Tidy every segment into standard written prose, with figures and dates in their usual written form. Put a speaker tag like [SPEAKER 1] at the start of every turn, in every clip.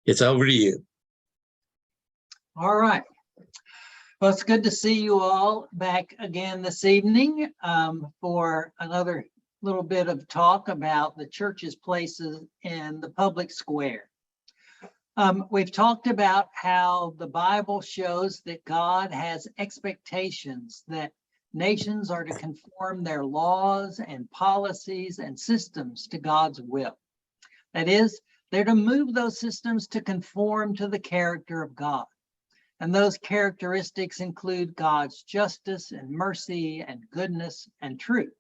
[SPEAKER 1] It's over to you.
[SPEAKER 2] All right. Well, it's good to see you all back again this evening for another little bit of talk about the church's places in the public square. We've talked about how the Bible shows that God has expectations that nations are to conform their laws and policies and systems to God's will. That is, they're to move those systems to conform to the character of God. And those characteristics include God's justice and mercy and goodness and truth.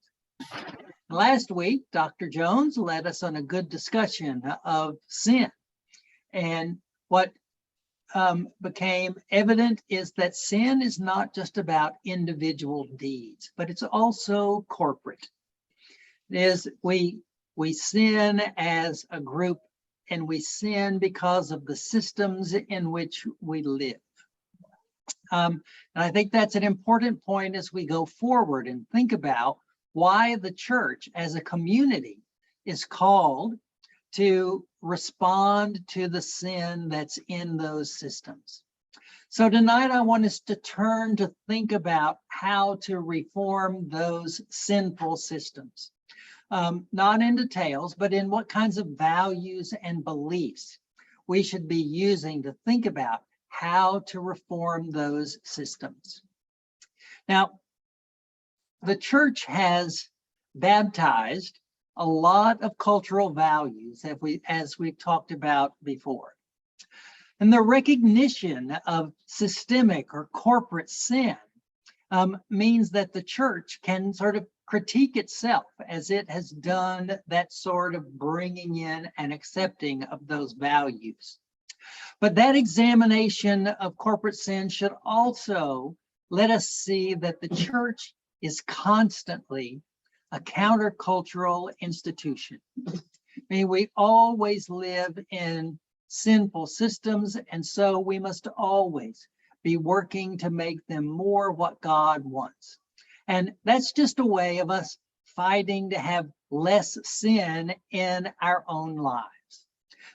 [SPEAKER 2] Last week, Dr. Jones led us on a good discussion of sin. And what became evident is that sin is not just about individual deeds, but it's also corporate. It is we sin as a group, and we sin because of the systems in which we live. And I think that's an important point as we go forward and think about why the church as a community is called to respond to the sin that's in those systems. So tonight I want us to turn to think about how to reform those sinful systems. Not in details, but in what kinds of values and beliefs we should be using to think about how to reform those systems. Now, the church has baptized a lot of cultural values as we've talked about before. And the recognition of systemic or corporate sin means that the church can sort of critique itself as it has done that sort of bringing in and accepting of those values. But that examination of corporate sin should also let us see that the church is constantly a countercultural institution. I mean, we always live in sinful systems, and so we must always be working to make them more what God wants. And that's just a way of us fighting to have less sin in our own lives.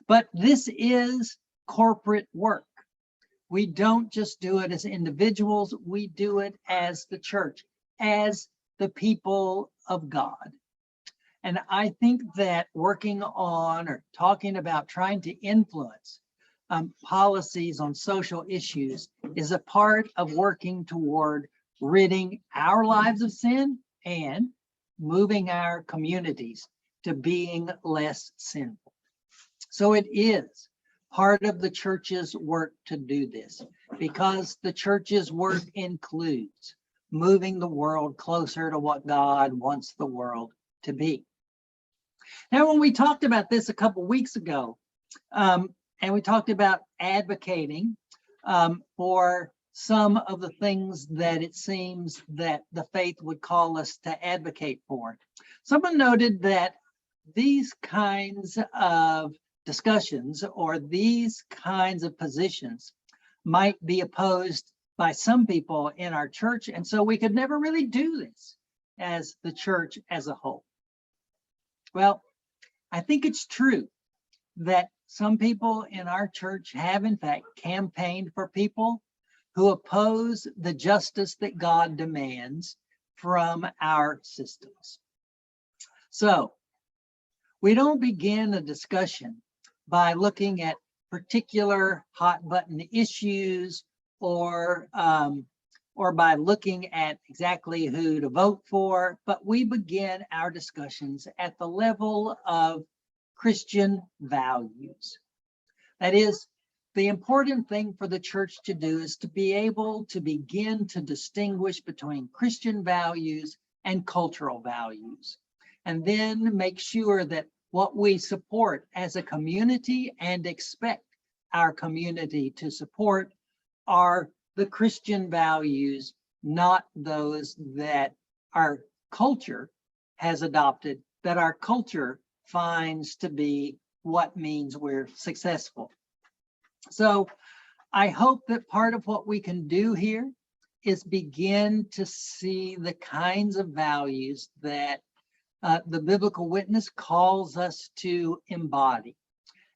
[SPEAKER 2] But this is corporate work. We don't just do it as individuals, we do it as the church, as the people of God. And I think that working on or talking about trying to influence policies on social issues is a part of working toward ridding our lives of sin and moving our communities to being less sinful. So it is part of the church's work to do this, because the church's work includes moving the world closer to what God wants the world to be. Now, when we talked about this a couple weeks ago, and we talked about advocating for some of the things that it seems that the faith would call us to advocate for, someone noted that these kinds of discussions or these kinds of positions might be opposed by some people in our church, and so we could never really do this as the church as a whole. Well, I think it's true that some people in our church have in fact campaigned for people who oppose the justice that God demands from our systems. So we don't begin a discussion by looking at particular hot button issues or by looking at exactly who to vote for, but we begin our discussions at the level of Christian values. That is, the important thing for the church to do is to be able to begin to distinguish between Christian values and cultural values, and then make sure that what we support as a community and expect our community to support are the Christian values, not those that our culture has adopted, that our culture finds to be what means we're successful. So I hope that part of what we can do here is begin to see the kinds of values that the biblical witness calls us to embody.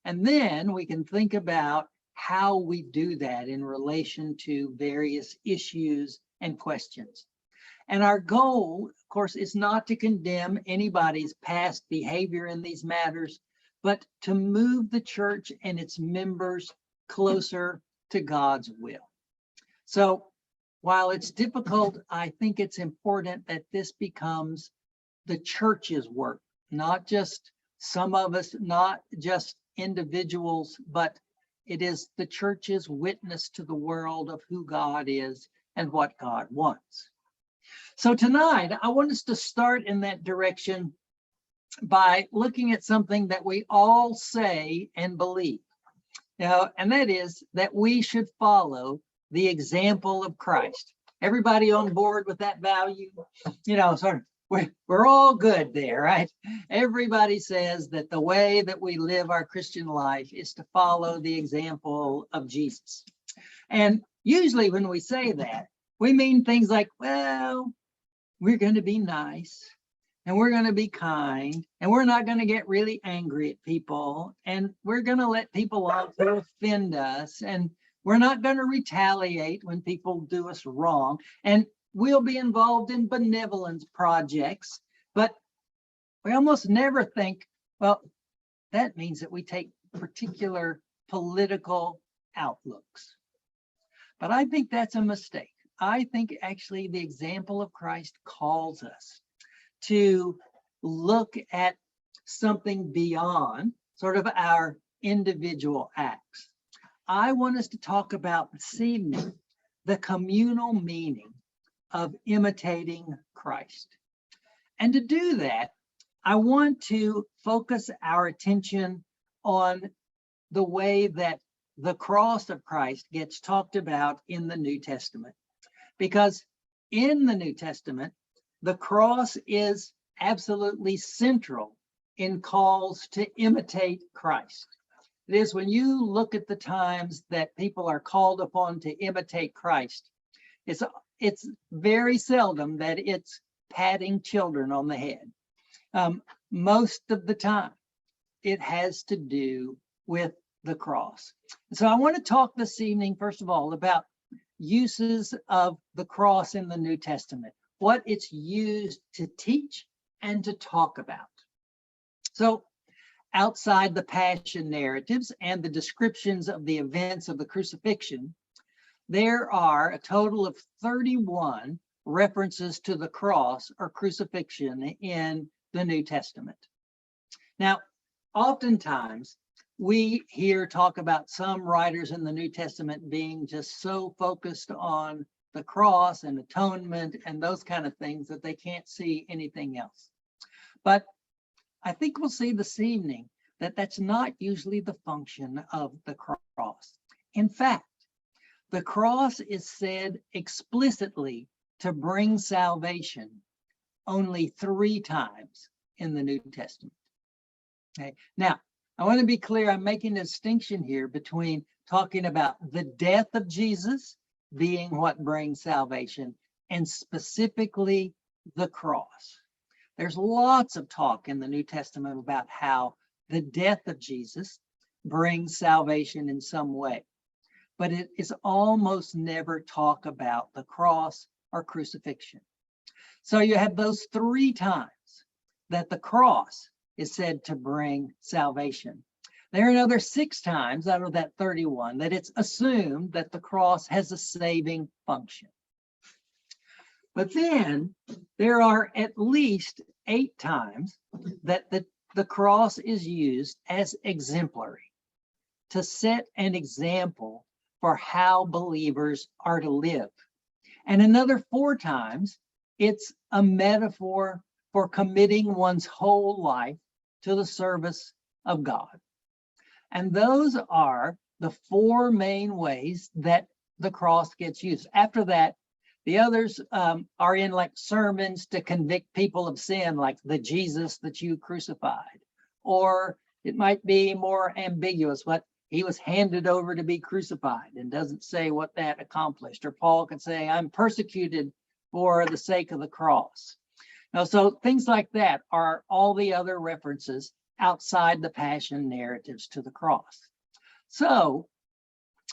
[SPEAKER 2] And then we can think about how we do that in relation to various issues and questions. And our goal, of course, is not to condemn anybody's past behavior in these matters, but to move the church and its members closer to God's will. So while it's difficult, I think it's important that this becomes the church's work, not just some of us, not just individuals, but it is the church's witness to the world of who God is and what God wants. So tonight, I want us to start in that direction by looking at something that we all say and believe. And that is that we should follow the example of Christ. Everybody on board with that value? Sort of, we're all good there, right? Everybody says that the way that we live our Christian life is to follow the example of Jesus. And usually when we say that, we mean things like, well, we're going to be nice, and we're going to be kind, and we're not going to get really angry at people, and we're going to let people off who offend us, and we're not going to retaliate when people do us wrong, and we'll be involved in benevolence projects. But we almost never think, well, that means that we take particular political outlooks. But I think that's a mistake. I think actually the example of Christ calls us to look at something beyond sort of our individual acts. I want us to talk about this evening the communal meaning of imitating Christ. And to do that, I want to focus our attention on the way that the cross of Christ gets talked about in the New Testament. Because in the New Testament, the cross is absolutely central in calls to imitate Christ. It is when you look at the times that people are called upon to imitate Christ, it's very seldom that it's patting children on the head. Most of the time, it has to do with the cross. So I want to talk this evening, first of all, about uses of the cross in the New Testament, what it's used to teach and to talk about. So outside the passion narratives and the descriptions of the events of the crucifixion, there are a total of 31 references to the cross or crucifixion in the New Testament. Now, oftentimes, we hear talk about some writers in the New Testament being just so focused on the cross and atonement and those kind of things that they can't see anything else. But I think we'll see this evening that that's not usually the function of the cross. In fact, the cross is said explicitly to bring salvation only 3 times in the New Testament. Okay. Now, I want to be clear, I'm making a distinction here between talking about the death of Jesus being what brings salvation and specifically the cross. There's lots of talk in the New Testament about how the death of Jesus brings salvation in some way, but it is almost never talk about the cross or crucifixion. So you have those 3 times that the cross is said to bring salvation. There are another 6 times out of that 31 that it's assumed that the cross has a saving function. But then there are at least 8 times that the cross is used as exemplary, to set an example for how believers are to live. And another 4 times, it's a metaphor for committing one's whole life to the service of God. And those are the 4 main ways that the cross gets used. After that, the others are in like sermons to convict people of sin, like the Jesus that you crucified. Or it might be more ambiguous, what he was handed over to be crucified and doesn't say what that accomplished. Or Paul could say, I'm persecuted for the sake of the cross. Now, so things like that are all the other references outside the passion narratives to the cross. So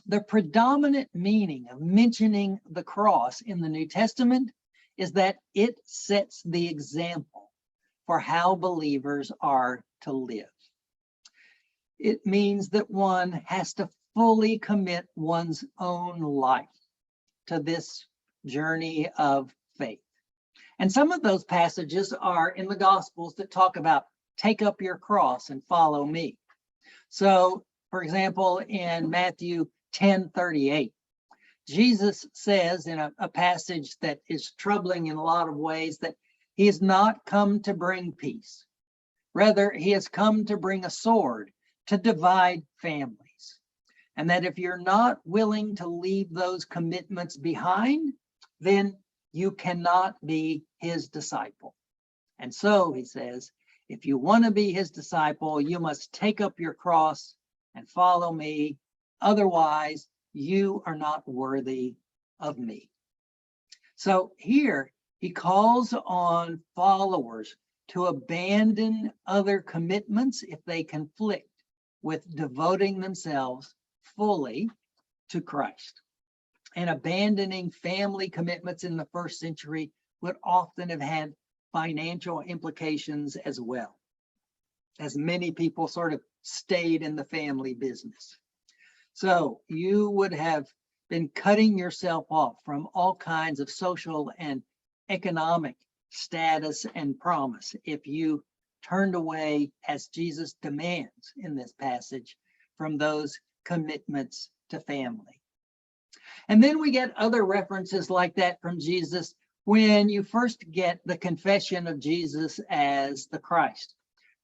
[SPEAKER 2] the predominant meaning of mentioning the cross in the New Testament is that it sets the example for how believers are to live. It means that one has to fully commit one's own life to this journey of faith. And some of those passages are in the Gospels that talk about take up your cross and follow me. So, for example, in Matthew 10:38, Jesus says in a passage that is troubling in a lot of ways that he has not come to bring peace. Rather, he has come to bring a sword to divide families. And that if you're not willing to leave those commitments behind, then you cannot be his disciple. And so he says, if you want to be his disciple, you must take up your cross and follow me. Otherwise, you are not worthy of me. So here he calls on followers to abandon other commitments if they conflict with devoting themselves fully to Christ. And abandoning family commitments in the first century would often have had financial implications as well, as many people sort of stayed in the family business. So you would have been cutting yourself off from all kinds of social and economic status and promise if you turned away, as Jesus demands in this passage, from those commitments to family. And then we get other references like that from Jesus when you first get the confession of Jesus as the Christ.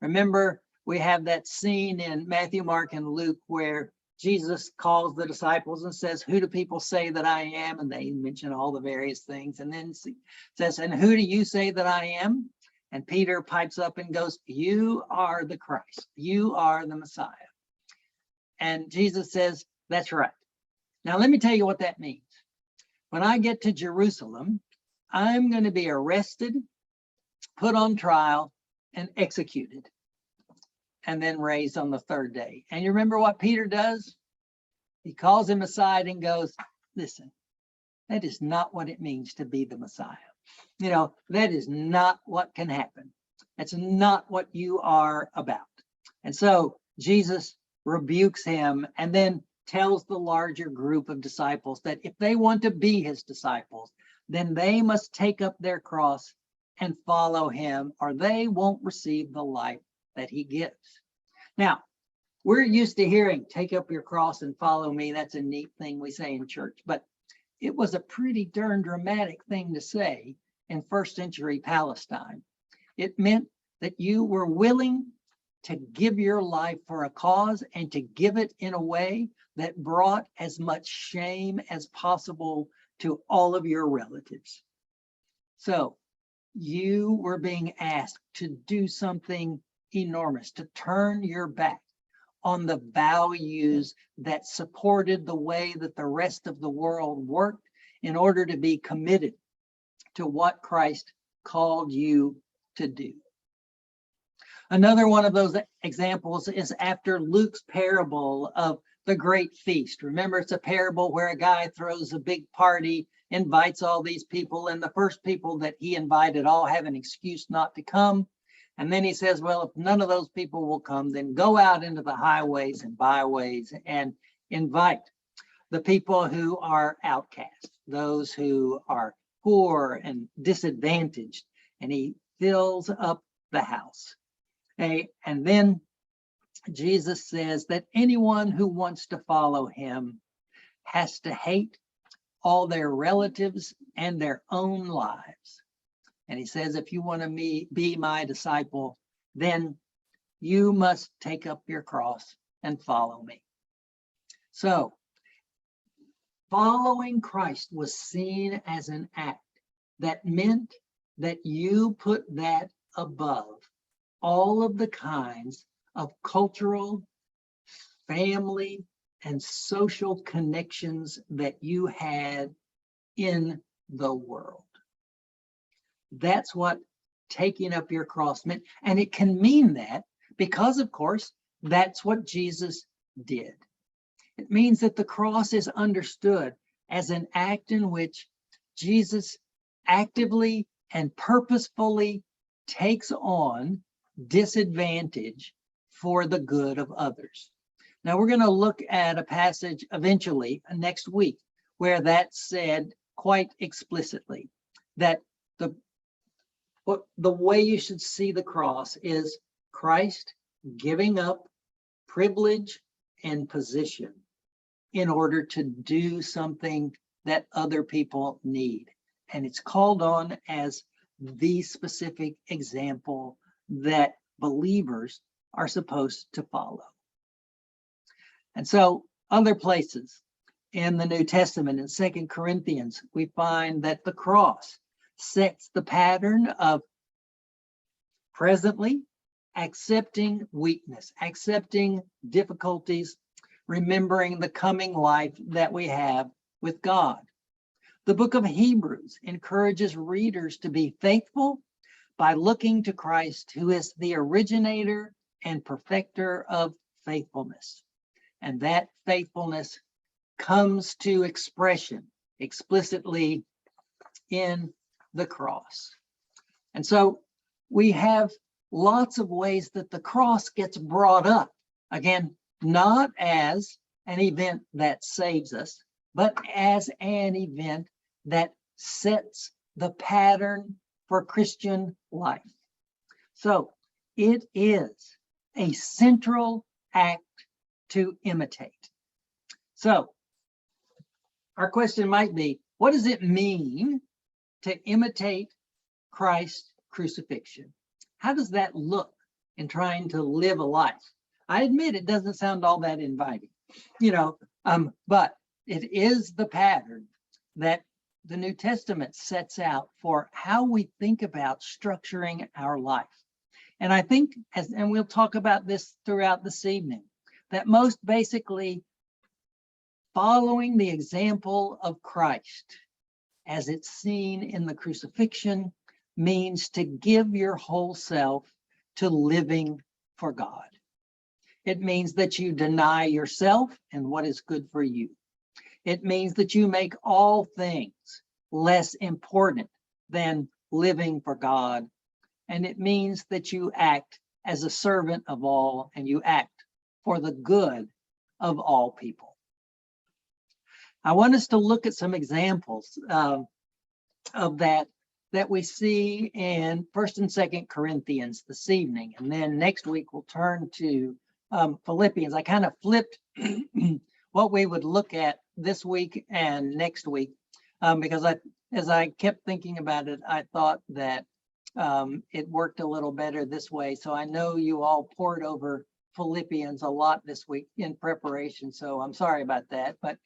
[SPEAKER 2] Remember, we have that scene in Matthew, Mark, and Luke where Jesus calls the disciples and says, who do people say that I am? And they mention all the various things. And then says, and who do you say that I am? And Peter pipes up and goes, you are the Christ. You are the Messiah. And Jesus says, that's right. Now, let me tell you what that means. When I get to Jerusalem, I'm going to be arrested, put on trial, and executed, and then raised on the third day. And you remember what Peter does? He calls him aside and goes, listen, that is not what it means to be the Messiah. You know, that is not what can happen. That's not what you are about. And so Jesus rebukes him and then tells the larger group of disciples that if they want to be his disciples, then they must take up their cross and follow him, or they won't receive the life that he gives. Now, we're used to hearing, take up your cross and follow me. That's a neat thing we say in church, but it was a pretty darn dramatic thing to say in first century Palestine. It meant that you were willing to give your life for a cause and to give it in a way that brought as much shame as possible to all of your relatives. So you were being asked to do something enormous, to turn your back on the values that supported the way that the rest of the world worked in order to be committed to what Christ called you to do. Another one of those examples is after Luke's parable of the great feast. Remember, it's a parable where a guy throws a big party, invites all these people, and the first people that he invited all have an excuse not to come. And then he says, well, if none of those people will come, then go out into the highways and byways and invite the people who are outcast, those who are poor and disadvantaged. And he fills up the house. Okay? And then Jesus says that anyone who wants to follow him has to hate all their relatives and their own lives. And he says, if you want to be my disciple, then you must take up your cross and follow me. So following Christ was seen as an act that meant that you put that above all of the kinds of cultural, family, and social connections that you had in the world. That's what taking up your cross meant. And it can mean that because, of course, that's what Jesus did. It means that the cross is understood as an act in which Jesus actively and purposefully takes on disadvantage for the good of others. Now, we're going to look at a passage eventually next week where that's said quite explicitly, that the way you should see the cross is Christ giving up privilege and position in order to do something that other people need. And it's called on as the specific example that believers are supposed to follow. And so other places in the New Testament, in 2 Corinthians, we find that the cross sets the pattern of presently accepting weakness, accepting difficulties, remembering the coming life that we have with God. The book of Hebrews encourages readers to be faithful by looking to Christ, who is the originator and perfecter of faithfulness. And that faithfulness comes to expression explicitly in the cross. And so we have lots of ways that the cross gets brought up. Again, not as an event that saves us, but as an event that sets the pattern for Christian life. So it is a central act to imitate. So our question might be, what does it mean to imitate Christ's crucifixion? How does that look in trying to live a life? I admit it doesn't sound all that inviting, but it is the pattern that the New Testament sets out for how we think about structuring our life. And I think, and we'll talk about this throughout this evening, that most basically following the example of Christ as it's seen in the crucifixion means to give your whole self to living for God. It means that you deny yourself and what is good for you. It means that you make all things less important than living for God. And it means that you act as a servant of all, and you act for the good of all people. I want us to look at some examples of that we see in 1st and 2nd Corinthians this evening. And then next week we'll turn to Philippians. I kind of flipped what we would look at this week and next week because as I kept thinking about it, I thought that it worked a little better this way. So I know you all poured over Philippians a lot this week in preparation, so I'm sorry about that, but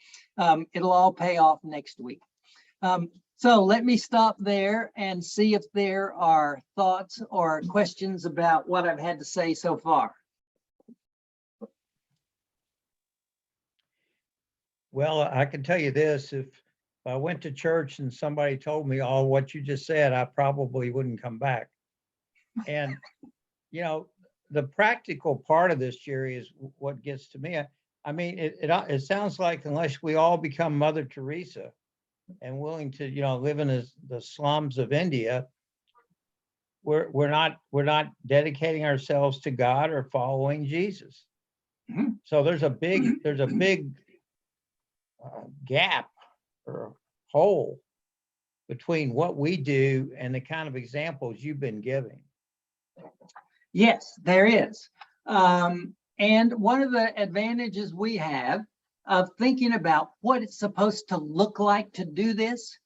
[SPEAKER 2] it'll all pay off next week. So let me stop there and see if there are thoughts or questions about what I've had to say so far.
[SPEAKER 1] Well, I can tell you this, if I went to church and somebody told me all what you just said, I probably wouldn't come back. And, the practical part of this, Jerry, is what gets to me. I mean, it sounds like unless we all become Mother Teresa and willing to, live in the slums of India, we're not dedicating ourselves to God or following Jesus.
[SPEAKER 2] Mhm.
[SPEAKER 1] So there's a big gap or hole between what we do and the kind of examples you've been giving.
[SPEAKER 2] Yes, there is. And one of the advantages we have of thinking about what it's supposed to look like to do this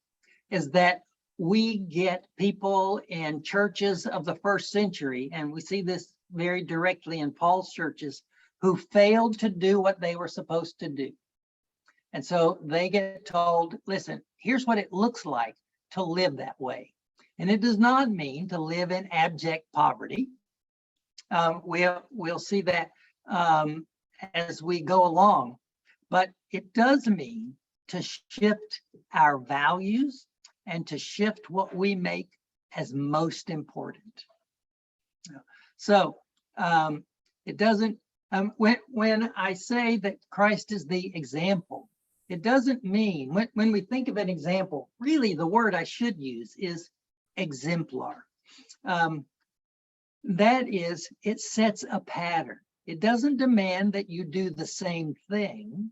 [SPEAKER 2] is that we get people in churches of the 1st century, and we see this very directly in Paul's churches, who failed to do what they were supposed to do. And so they get told, listen, here's what it looks like to live that way. And it does not mean to live in abject poverty. We'll see that as we go along, but it does mean to shift our values and to shift what we make as most important. So It doesn't, when I say that Christ is the example, it doesn't mean, when we think of an example, really the word I should use is exemplar. That is, it sets a pattern. It doesn't demand that you do the same thing,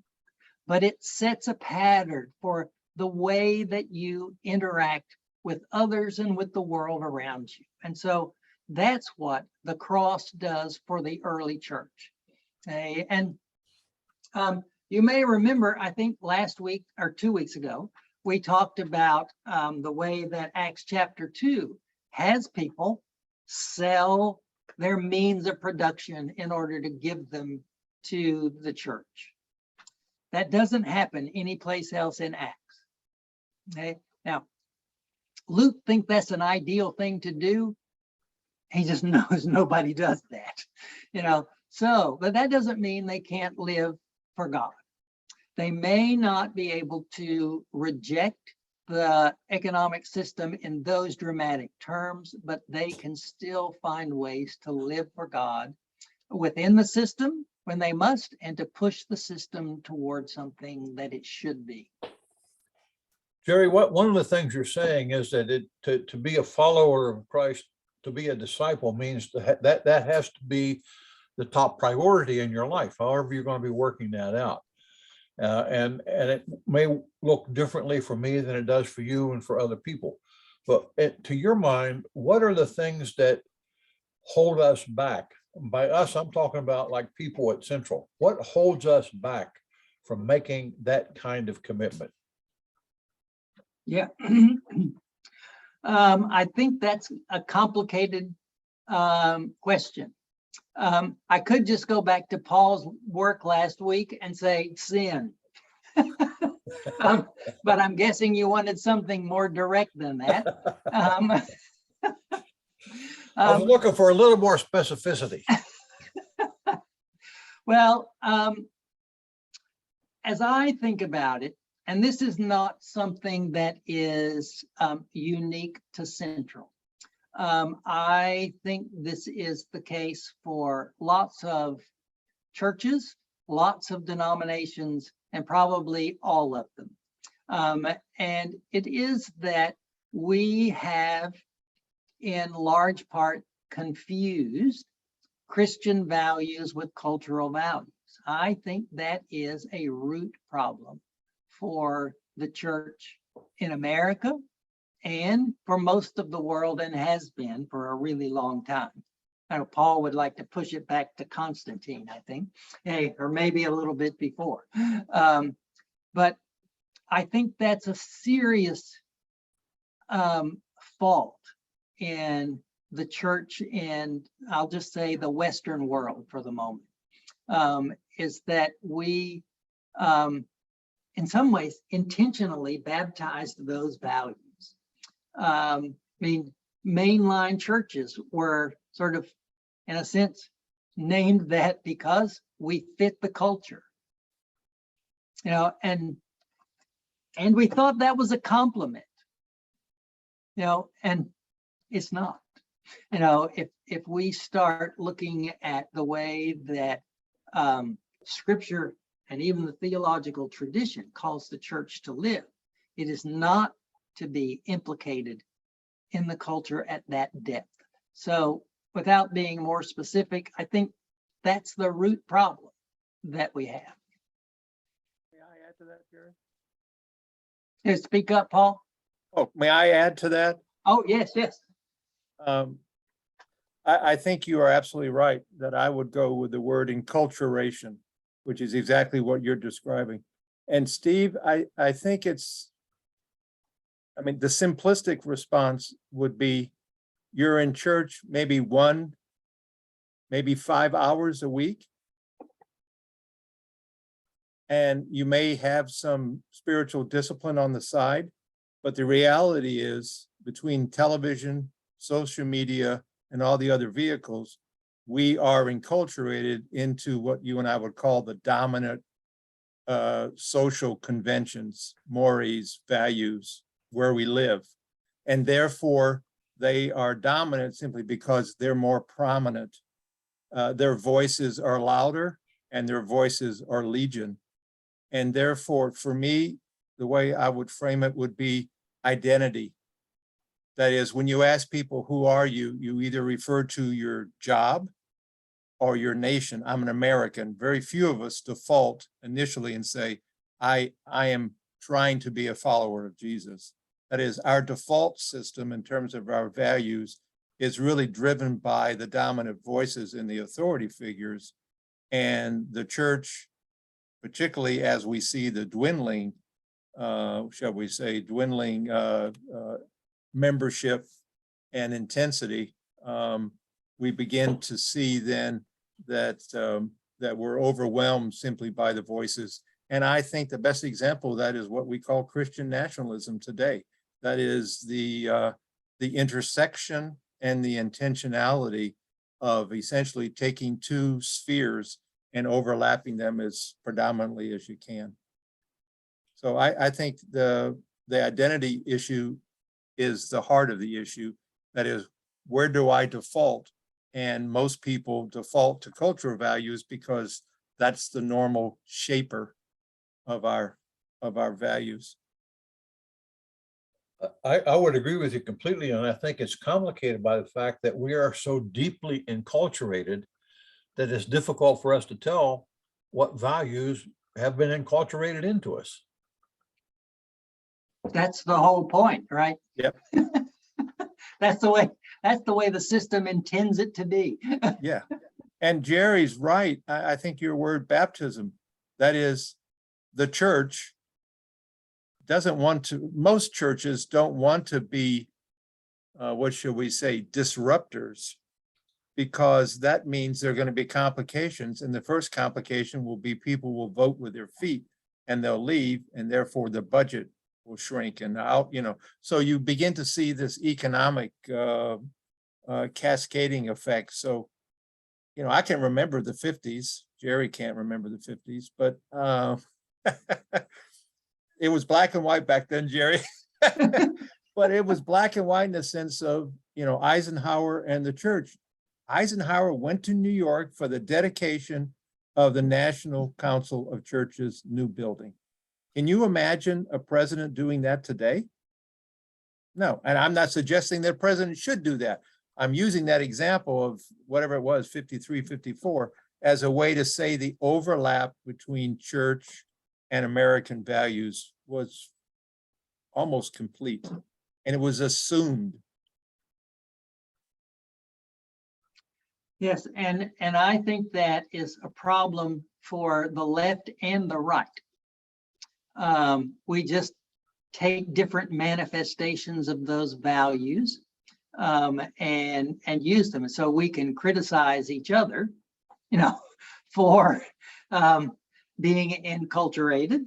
[SPEAKER 2] but it sets a pattern for the way that you interact with others and with the world around you. And so that's what the cross does for the early church. Okay? And you may remember, I think last week or 2 weeks ago, we talked about the way that Acts chapter 2 has people sell their means of production in order to give them to the church. That doesn't happen anyplace else in Acts. Okay. Now, Luke thinks that's an ideal thing to do. He just knows nobody does that, So, but that doesn't mean they can't live for God. They may not be able to reject the economic system in those dramatic terms, but they can still find ways to live for God within the system when they must, and to push the system towards something that it should be.
[SPEAKER 3] Jerry, one of the things you're saying is that to be a follower of Christ, to be a disciple means that has to be the top priority in your life, however you're going to be working that out. And it may look differently for me than it does for you and for other people. But to your mind, what are the things that hold us back? By us, I'm talking about like people at Central. What holds us back from making that kind of commitment?
[SPEAKER 2] Yeah. I think that's a complicated question. I could just go back to Paul's work last week and say sin. But I'm guessing you wanted something more direct than that.
[SPEAKER 3] I was looking for a little more specificity.
[SPEAKER 2] Well, as I think about it, and this is not something that is unique to Central. I think this is the case for lots of churches, lots of denominations, and probably all of them. And it is that we have, in large part, confused Christian values with cultural values. I think that is a root problem for the church in America and for most of the world, and has been for a really long time. I know Paul would like to push it back to Constantine, I think, or maybe a little bit before. But I think that's a serious fault in the church, and I'll just say the Western world for the moment, is that we, in some ways, intentionally baptized those values. I mean, mainline churches were sort of, in a sense, named that because we fit the culture, and we thought that was a compliment, and it's not. If we start looking at the way that Scripture and even the theological tradition calls the church to live, it is not to be implicated in the culture at that depth. So without being more specific, I think that's the root problem that we have.
[SPEAKER 4] May I add to that, Jerry?
[SPEAKER 2] Yeah, speak up, Paul.
[SPEAKER 4] Oh, may I add to that?
[SPEAKER 2] Oh, yes.
[SPEAKER 4] I think you are absolutely right that I would go with the word enculturation, which is exactly what you're describing. And Steve, I think the simplistic response would be you're in church maybe 1, maybe 5 hours a week. And you may have some spiritual discipline on the side, but the reality is between television, social media, and all the other vehicles, we are enculturated into what you and I would call the dominant social conventions, mores, values, where we live. And therefore, they are dominant simply because they're more prominent their voices are louder and their voices are legion. And therefore, for me, the way I would frame it would be identity. That is, when you ask people, who are you? You either refer to your job or your nation. I'm an American. Very few of us default initially and say, I am trying to be a follower of Jesus. That is, our default system in terms of our values is really driven by the dominant voices in the authority figures. And the church, particularly as we see the dwindling, shall we say, dwindling membership and intensity, we begin to see then that that we're overwhelmed simply by the voices. And I think the best example of that is what we call Christian nationalism today. That is the intersection and the intentionality of essentially taking two spheres and overlapping them as predominantly as you can. So I think the identity issue is the heart of the issue. That is, where do I default? And most people default to cultural values because that's the normal shaper of our values.
[SPEAKER 3] I would agree with you completely, and I think it's complicated by the fact that we are so deeply enculturated that it's difficult for us to tell what values have been enculturated into us.
[SPEAKER 2] That's the whole point, right?
[SPEAKER 4] Yep.
[SPEAKER 2] That's the way the system intends it to be.
[SPEAKER 4] Yeah. And Jerry's right. I think your word baptism, that is, the church doesn't want to, most churches don't want to be, what should we say, disruptors, because that means there are going to be complications. And the first complication will be people will vote with their feet and they'll leave, and therefore the budget will shrink. And out, so you begin to see this economic cascading effect. So, I can remember the 50s. Jerry can't remember the 50s, but it was black and white back then, Jerry. But it was black and white in the sense of, Eisenhower and the church. Eisenhower went to New York for the dedication of the National Council of Churches' new building. Can you imagine a president doing that today? No, and I'm not suggesting that president should do that. I'm using that example of whatever it was, 53, 54, as a way to say the overlap between church and American values was almost complete, and it was assumed.
[SPEAKER 2] Yes, and I think that is a problem for the left and the right. We just take different manifestations of those values and use them. And so we can criticize each other, for being enculturated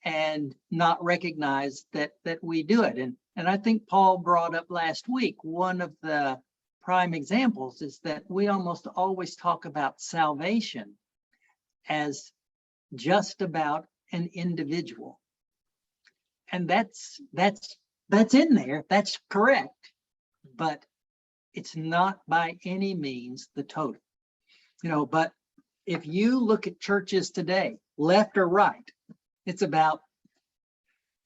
[SPEAKER 2] and not recognize that we do it. And I think Paul brought up last week, one of the prime examples is that we almost always talk about salvation as just about an individual. And that's in there, that's correct, but it's not by any means the total. But if you look at churches today, left or right, it's about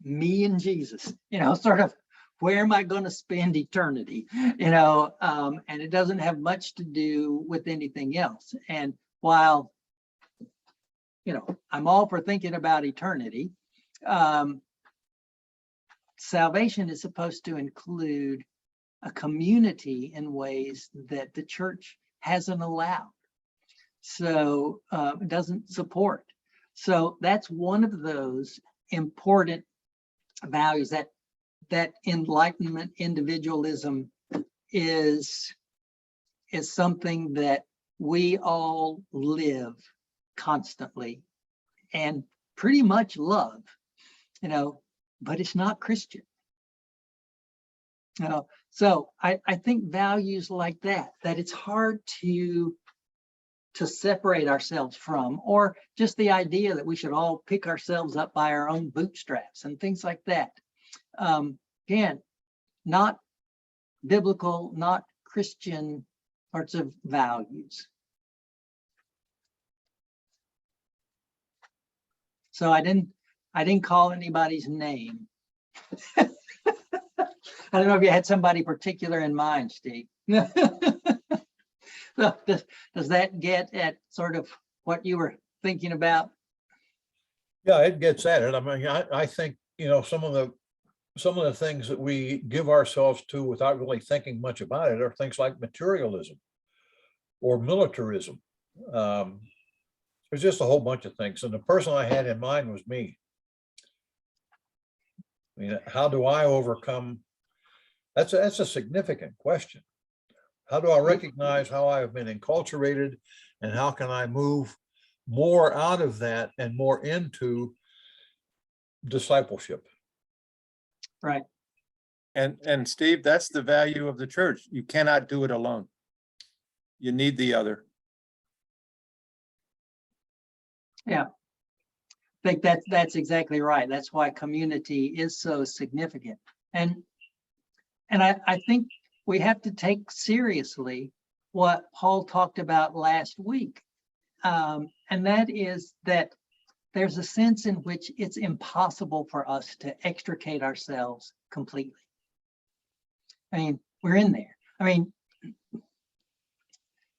[SPEAKER 2] me and Jesus, sort of, where am I going to spend eternity? And it doesn't have much to do with anything else. And while, I'm all for thinking about eternity, salvation is supposed to include a community in ways that the church hasn't allowed. So it doesn't support. So that's one of those important values that enlightenment individualism is something that we all live constantly and pretty much love, but it's not Christian. So I think values like that it's hard to separate ourselves from, or just the idea that we should all pick ourselves up by our own bootstraps and things like that. Again, not biblical, not Christian, sorts of values. So I didn't call anybody's name. I don't know if you had somebody particular in mind, Steve. So does that get at sort of what you were thinking about?
[SPEAKER 3] Yeah, it gets at it. I mean, I think, some of the things that we give ourselves to without really thinking much about it are things like materialism or militarism. There's just a whole bunch of things. And the person I had in mind was me. I mean, how do I overcome? That's a significant question. How do I recognize how I have been enculturated, and how can I move more out of that and more into discipleship?
[SPEAKER 2] Right.
[SPEAKER 4] And Steve, that's the value of the church. You cannot do it alone. You need the other.
[SPEAKER 2] Yeah. I think that's exactly right. That's why community is so significant. And I think we have to take seriously what Paul talked about last week. And that is that there's a sense in which it's impossible for us to extricate ourselves completely. I mean, we're in there. I mean,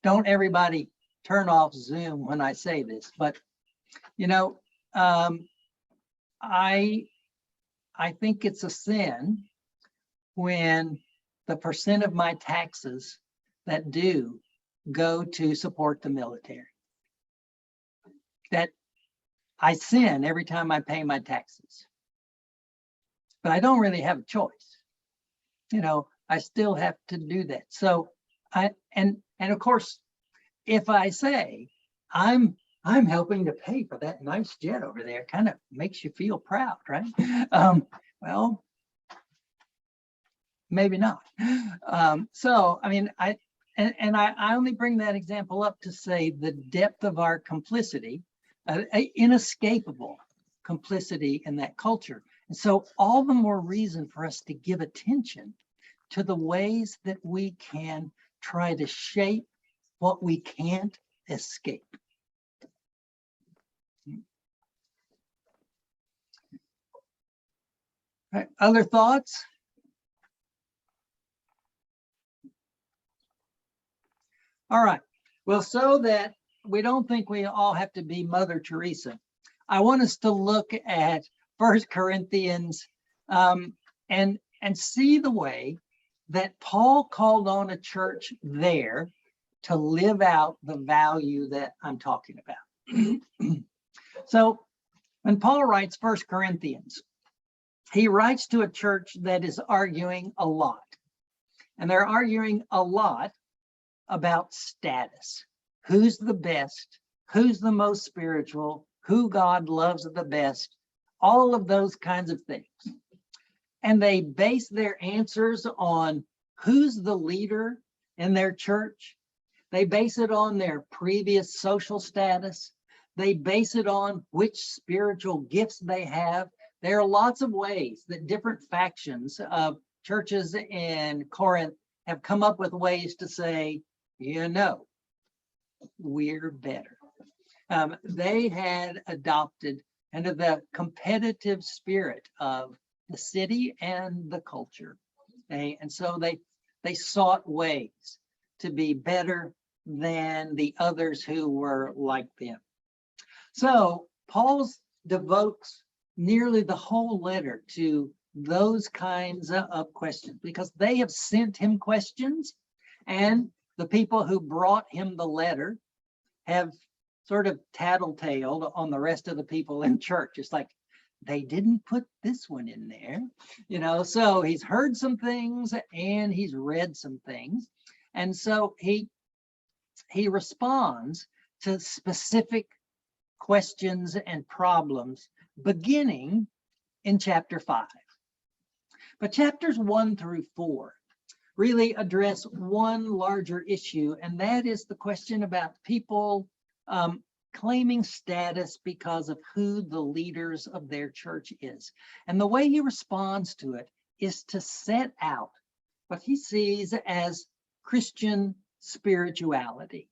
[SPEAKER 2] don't everybody turn off Zoom when I say this, but I think it's a sin when the percent of my taxes that do go to support the military. That I sin every time I pay my taxes. But I don't really have a choice. I still have to do that. So and of course, if I say I'm helping to pay for that nice jet over there, kind of makes you feel proud, right? Well, maybe not. So, I mean, I only bring that example up to say the depth of our complicity, inescapable complicity in that culture. And so all the more reason for us to give attention to the ways that we can try to shape what we can't escape. All right, other thoughts? All right. Well, so that we don't think we all have to be Mother Teresa, I want us to look at 1 Corinthians and see the way that Paul called on a church there to live out the value that I'm talking about. So when Paul writes 1 Corinthians, he writes to a church that is arguing a lot. And they're arguing a lot about status. Who's the best? Who's the most spiritual? Who God loves the best? All of those kinds of things. And they base their answers on who's the leader in their church. They base it on their previous social status. They base it on which spiritual gifts they have. There are lots of ways that different factions of churches in Corinth have come up with ways to say, we're better. They had adopted kind of the competitive spirit of the city and the culture. And so they sought ways to be better than the others who were like them. So Paul devotes nearly the whole letter to those kinds of questions because they have sent him questions, and the people who brought him the letter have sort of tattletaled on the rest of the people in church. It's like, they didn't put this one in there, so he's heard some things and he's read some things. And so he responds to specific questions and problems beginning in chapter 5. But chapters 1 through 4 really address one larger issue, and that is the question about people claiming status because of who the leaders of their church is. And the way he responds to it is to set out what he sees as Christian spirituality.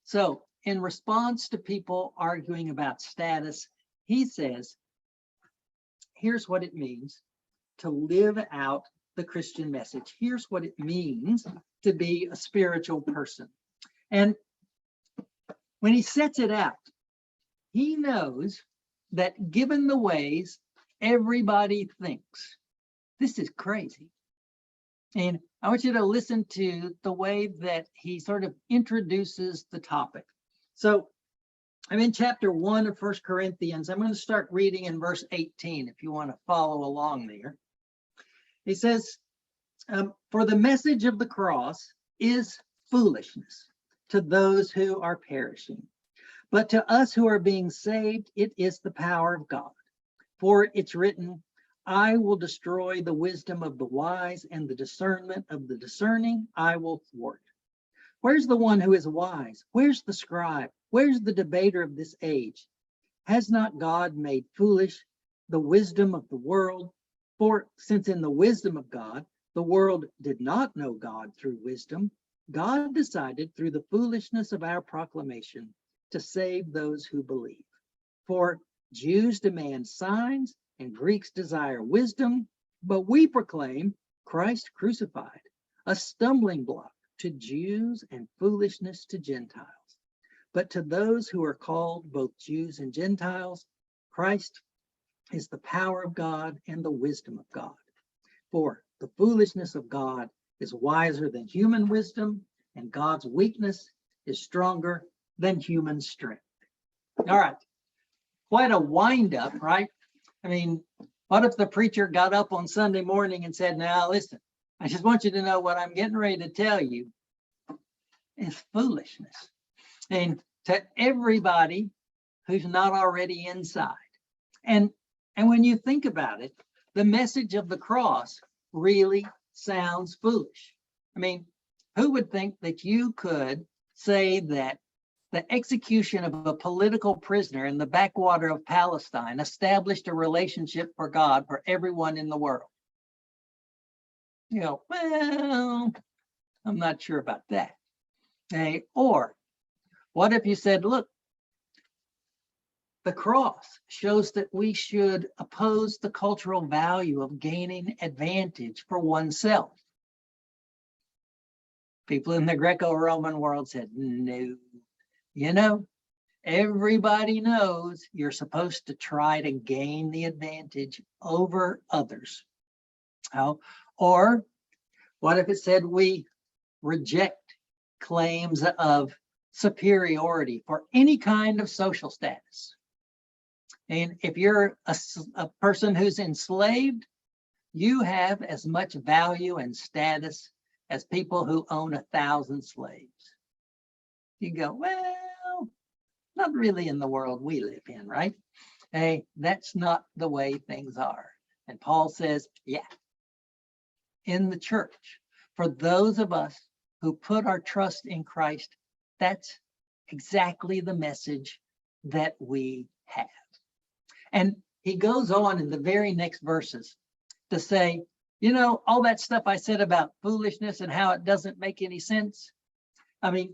[SPEAKER 2] So in response to people arguing about status, he says, here's what it means to live out the Christian message. Here's what it means to be a spiritual person. And when he sets it out, he knows that given the ways everybody thinks, this is crazy. And I want you to listen to the way that he sort of introduces the topic. So I'm in chapter 1 of 1 Corinthians. I'm going to start reading in verse 18 if you want to follow along there. He says, for the message of the cross is foolishness to those who are perishing. But to us who are being saved, it is the power of God. For it's written, I will destroy the wisdom of the wise, and the discernment of the discerning I will thwart. Where's the one who is wise? Where's the scribe? Where's the debater of this age? Has not God made foolish the wisdom of the world? For since in the wisdom of God, the world did not know God through wisdom, God decided through the foolishness of our proclamation to save those who believe. For Jews demand signs and Greeks desire wisdom, but we proclaim Christ crucified, a stumbling block to Jews and foolishness to Gentiles. But to those who are called, both Jews and Gentiles, Christ is the power of God and the wisdom of God. For the foolishness of God is wiser than human wisdom, and God's weakness is stronger than human strength. All right, quite a wind-up, right? I mean, what if the preacher got up on Sunday morning and said, now listen, I just want you to know what I'm getting ready to tell you is foolishness. And to everybody who's not already inside. And when you think about it, the message of the cross really sounds foolish. I mean, who would think that you could say that the execution of a political prisoner in the backwater of Palestine established a relationship for God for everyone in the world? You know, well, I'm not sure about that. Okay. Or what if you said, look, the cross shows that we should oppose the cultural value of gaining advantage for oneself. People in the Greco-Roman world said, no, you know, everybody knows you're supposed to try to gain the advantage over others. How? Or what if it said we reject claims of superiority for any kind of social status? And if you're a person who's enslaved, you have as much value and status as people who own 1,000 slaves. You go, well, not really in the world we live in, right? Hey, that's not the way things are. And Paul says, yeah, in the church, for those of us who put our trust in Christ, that's exactly the message that we have. And he goes on in the very next verses to say, you know, all that stuff I said about foolishness and how it doesn't make any sense. I mean,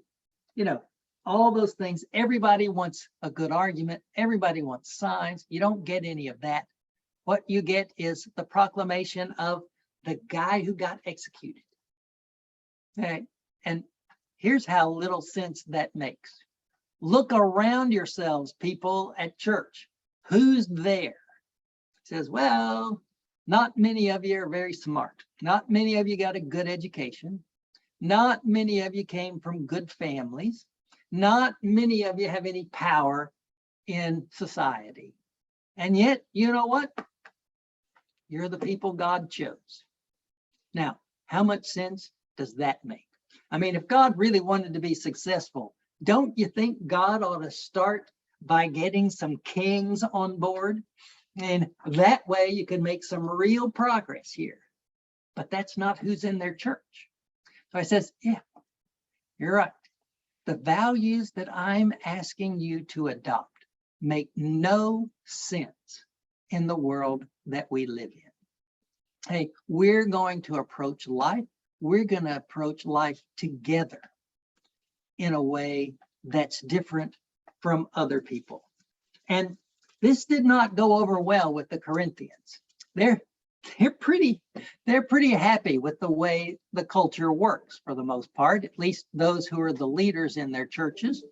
[SPEAKER 2] you know, all those things, everybody wants a good argument. Everybody wants signs. You don't get any of that. What you get is the proclamation of the guy who got executed. Okay. And here's how little sense that makes. Look around yourselves, people at church. Who's there? It says, well, not many of you are very smart. Not many of you got a good education. Not many of you came from good families. Not many of you have any power in society. And yet, you know what? You're the people God chose. Now, how much sense does that make? I mean, if God really wanted to be successful, don't you think God ought to start by getting some kings on board? And that way you can make some real progress here. But that's not who's in their church. So I says, yeah, you're right. The values that I'm asking you to adopt make no sense in the world that we live in. Hey, we're going to approach life. We're going to approach life together in a way that's different from other people. And this did not go over well with the Corinthians. They're pretty happy with the way the culture works for the most part, at least those who are the leaders in their churches.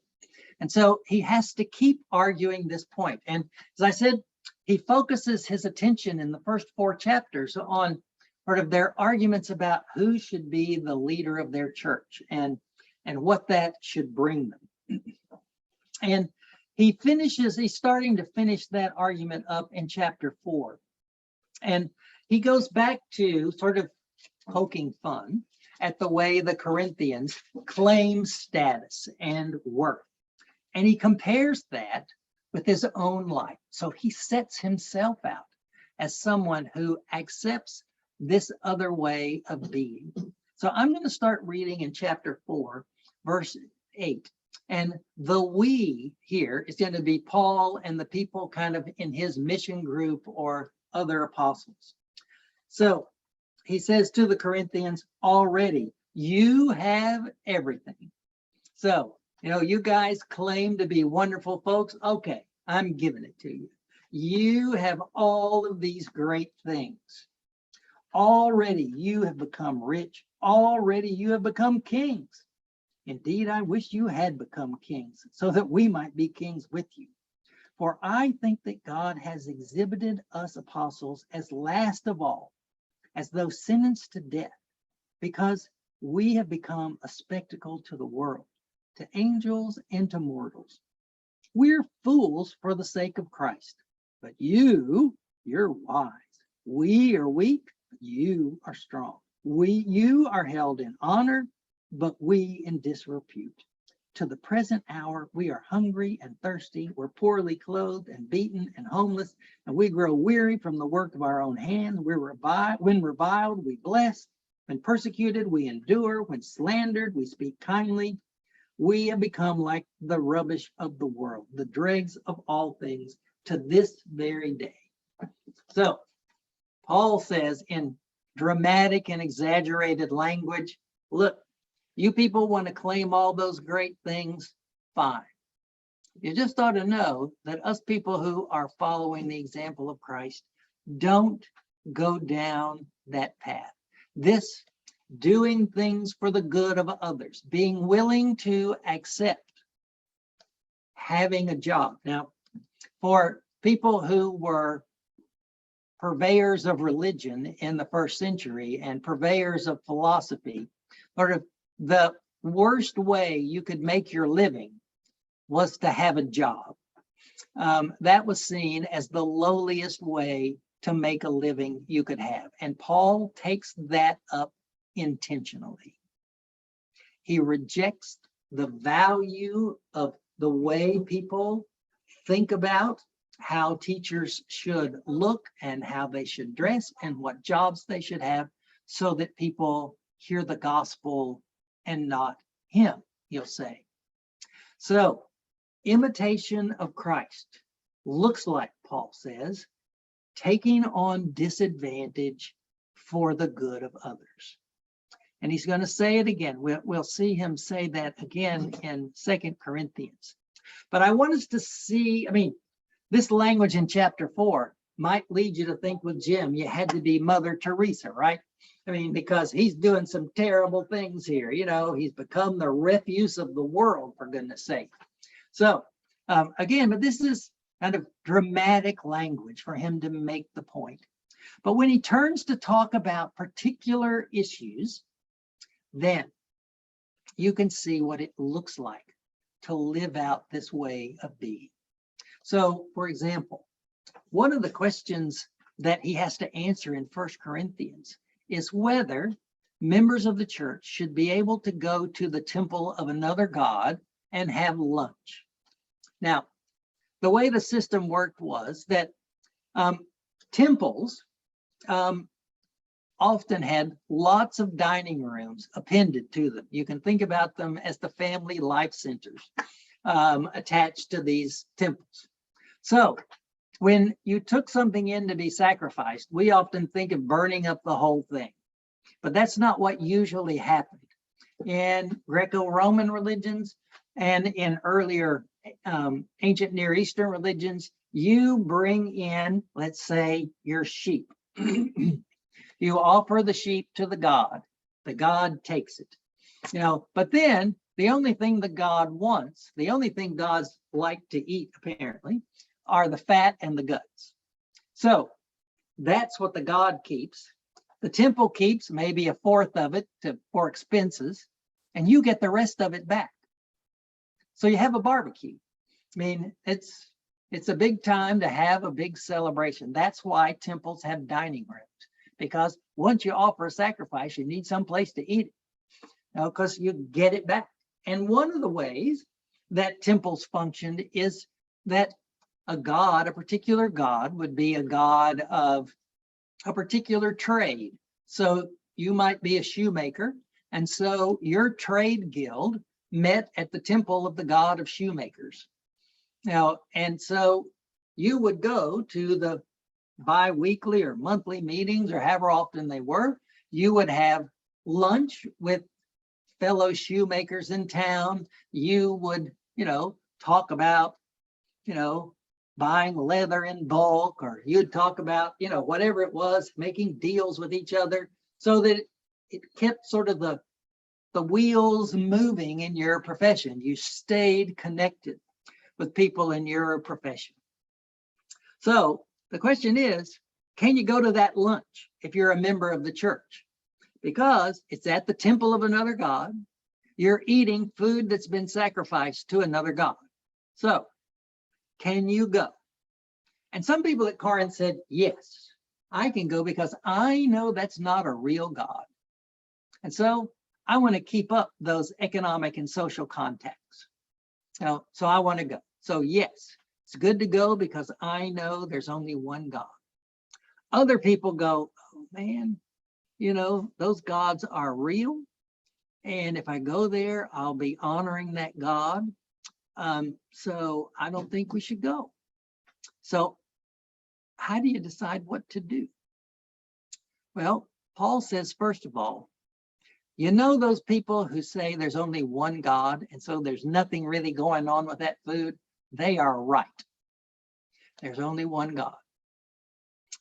[SPEAKER 2] And so he has to keep arguing this point. And as I said, he focuses his attention in the first 4 chapters on sort of their arguments about who should be the leader of their church and what that should bring them. And he's starting to finish that argument up in chapter 4. And he goes back to sort of poking fun at the way the Corinthians claim status and worth. And he compares that with his own life. So he sets himself out as someone who accepts this other way of being. So I'm going to start reading in chapter 4, verse 8. And the we here is going to be Paul and the people kind of in his mission group or other apostles. So he says to the Corinthians, already you have everything. So, you guys claim to be wonderful folks. Okay, I'm giving it to you. You have all of these great things. Already you have become rich. Already you have become kings. Indeed, I wish you had become kings so that we might be kings with you. For I think that God has exhibited us apostles as last of all, as though sentenced to death, because we have become a spectacle to the world, to angels and to mortals. We're fools for the sake of Christ, but you're wise. We are weak, but you are strong. You are held in honor, but we in disrepute. To the present hour, we are hungry and thirsty. We're poorly clothed and beaten and homeless, and we grow weary from the work of our own hands. When reviled, we bless. When persecuted, we endure. When slandered, we speak kindly. We have become like the rubbish of the world, the dregs of all things to this very day. So Paul says in dramatic and exaggerated language, look, you people want to claim all those great things, fine. You just ought to know that us people who are following the example of Christ don't go down that path. This doing things for the good of others, being willing to accept having a job. Now, for people who were purveyors of religion in the first century and purveyors of philosophy, sort of the worst way you could make your living was to have a job. That was seen as the lowliest way to make a living you could have. And Paul takes that up intentionally. He rejects the value of the way people think about how teachers should look and how they should dress and what jobs they should have so that people hear the gospel and not him, he'll say. So, imitation of Christ looks like, Paul says, taking on disadvantage for the good of others. And he's going to say it again. We'll see him say that again in 2 Corinthians. But I want us to see, this language in chapter 4 might lead you to think with Jim, you had to be Mother Teresa, right? Because he's doing some terrible things here. He's become the refuse of the world, for goodness sake. So again, but this is kind of dramatic language for him to make the point. But when he turns to talk about particular issues, then you can see what it looks like to live out this way of being. So, for example, one of the questions that he has to answer in 1 Corinthians is whether members of the church should be able to go to the temple of another god and have lunch. Now, the way the system worked was that temples often had lots of dining rooms appended to them. You can think about them as the family life centers attached to these temples. So when you took something in to be sacrificed, we often think of burning up the whole thing, but that's not what usually happened. in Greco-Roman religions and in earlier ancient Near Eastern religions, you bring in, let's say, your sheep. You offer the sheep to the god takes it, but then the only thing the god wants, the only thing gods like to eat apparently, are the fat and the guts. So that's what the god keeps. The temple keeps maybe a fourth of it for expenses, and you get the rest of it back. So you have a barbecue. I mean, it's a big time to have a big celebration. That's why temples have dining rooms, because once you offer a sacrifice, you need some place to eat it, because you get it back. And one of the ways that temples functioned is that a particular god would be a god of a particular trade. So you might be a shoemaker, and so your trade guild met at the temple of the god of shoemakers. And so you would go to the bi-weekly or monthly meetings, or however often they were. You would have lunch with fellow shoemakers in town. You would, talk about, buying leather in bulk, or you'd talk about, whatever it was, making deals with each other, so that it kept sort of the wheels moving in your profession. You stayed connected with people in your profession. So the question is, can you go to that lunch if you're a member of the church? Because it's at the temple of another god. You're eating food that's been sacrificed to another god. So can you go? And some people at Corinth said, yes, I can go, because I know that's not a real God. And so I want to keep up those economic and social contacts. So I want to go. So yes, it's good to go, because I know there's only one God. Other people go, oh man, those gods are real. And if I go there, I'll be honoring that God. So I don't think we should go. So how do you decide what to do? Well, Paul says, first of all, those people who say there's only one God, and so there's nothing really going on with that food, they are right. There's only one God.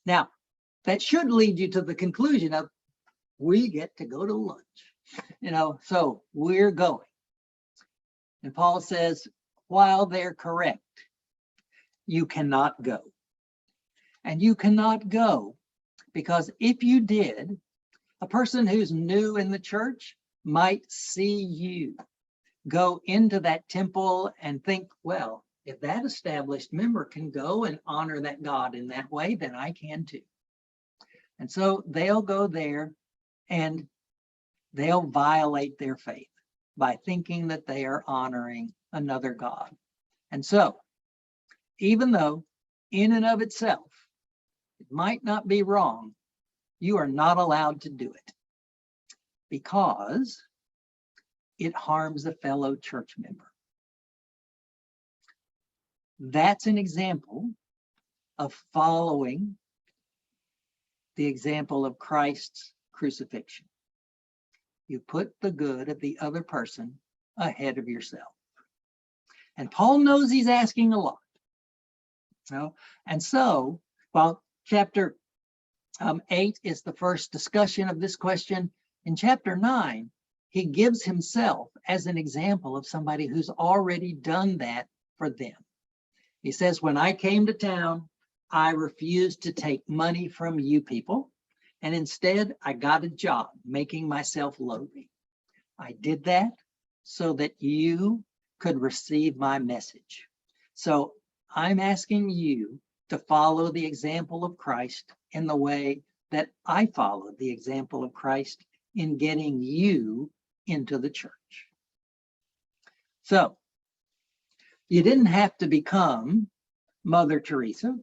[SPEAKER 2] Now, that should lead you to the conclusion of, we get to go to lunch, so we're going. And Paul says, while they're correct, you cannot go. And you cannot go because if you did, a person who's new in the church might see you go into that temple and think, well, if that established member can go and honor that God in that way, then I can too. And so they'll go there and they'll violate their faith by thinking that they are honoring another God. And so, even though in and of itself, it might not be wrong, you are not allowed to do it because it harms a fellow church member. That's an example of following the example of Christ's crucifixion. You put the good of the other person ahead of yourself. And Paul knows he's asking a lot. And so, while chapter 8 is the first discussion of this question, in chapter 9, he gives himself as an example of somebody who's already done that for them. He says, when I came to town, I refused to take money from you people, and instead I got a job making myself lowly. I did that so that you could receive my message. So I'm asking you to follow the example of Christ in the way that I followed the example of Christ in getting you into the church. So you didn't have to become Mother Teresa,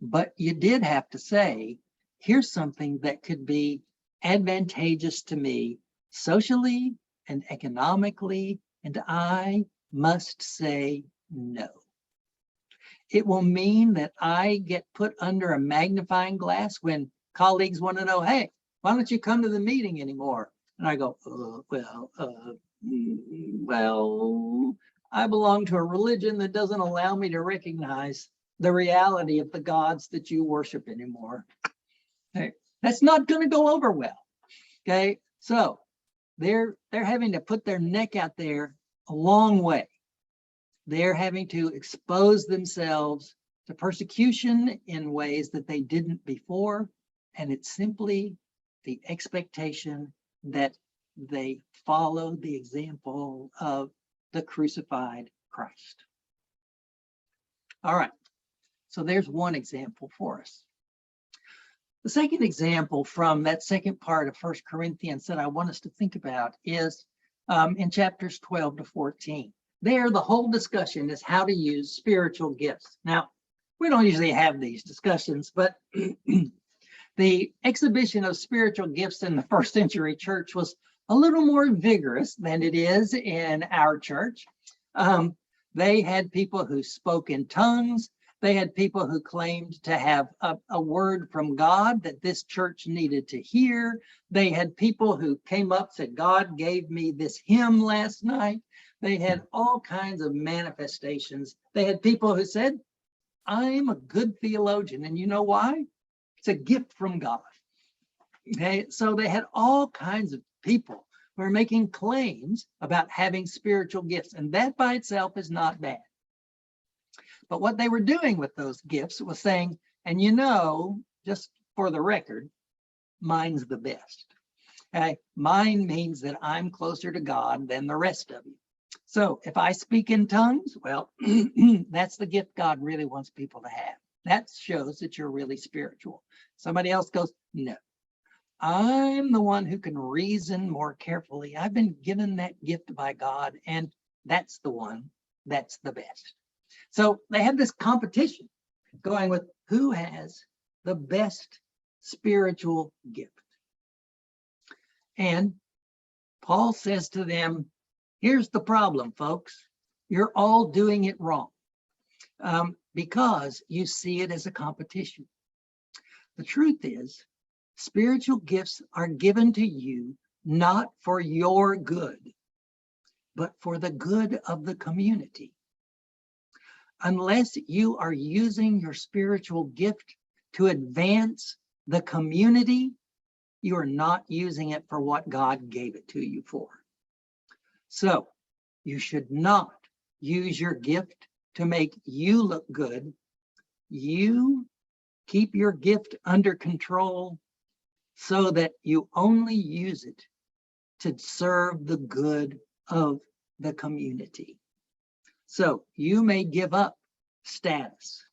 [SPEAKER 2] but you did have to say, here's something that could be advantageous to me socially and economically, and I must say no. It will mean that I get put under a magnifying glass when colleagues want to know, hey, why don't you come to the meeting anymore? And I go, well, I belong to a religion that doesn't allow me to recognize the reality of the gods that you worship anymore. Okay, that's not going to go over well. Okay, so they're having to put their neck out there a long way. They're having to expose themselves to persecution in ways that they didn't before. And it's simply the expectation that they follow the example of the crucified Christ. All right, so there's one example for us. The second example from that second part of 1 Corinthians that I want us to think about is in chapters 12 to 14. There, the whole discussion is how to use spiritual gifts. Now, we don't usually have these discussions, but the exhibition of spiritual gifts in the first century church was a little more vigorous than it is in our church. They had people who spoke in tongues. They had people who claimed to have a word from God that this church needed to hear. They had people who came up and said, God gave me this hymn last night. They had all kinds of manifestations. They had people who said, I'm a good theologian. And you know why? It's a gift from God. Okay, so they had all kinds of people who are making claims about having spiritual gifts. And that by itself is not bad. But what they were doing with those gifts was saying, and you know, just for the record, mine's the best. Okay? Mine means that I'm closer to God than the rest of you. So if I speak in tongues, well, that's the gift God really wants people to have. That shows that you're really spiritual. Somebody else goes, no, I'm the one who can reason more carefully. I've been given that gift by God, and that's the one that's the best. So they have this competition going with who has the best spiritual gift. And Paul says to them, here's the problem, folks. You're all doing it wrong because you see it as a competition. The truth is, spiritual gifts are given to you not for your good, but for the good of the community. Unless you are using your spiritual gift to advance the community, you are not using it for what God gave it to you for. So you should not use your gift to make you look good. You keep your gift under control so that you only use it to serve the good of the community. So you may give up status.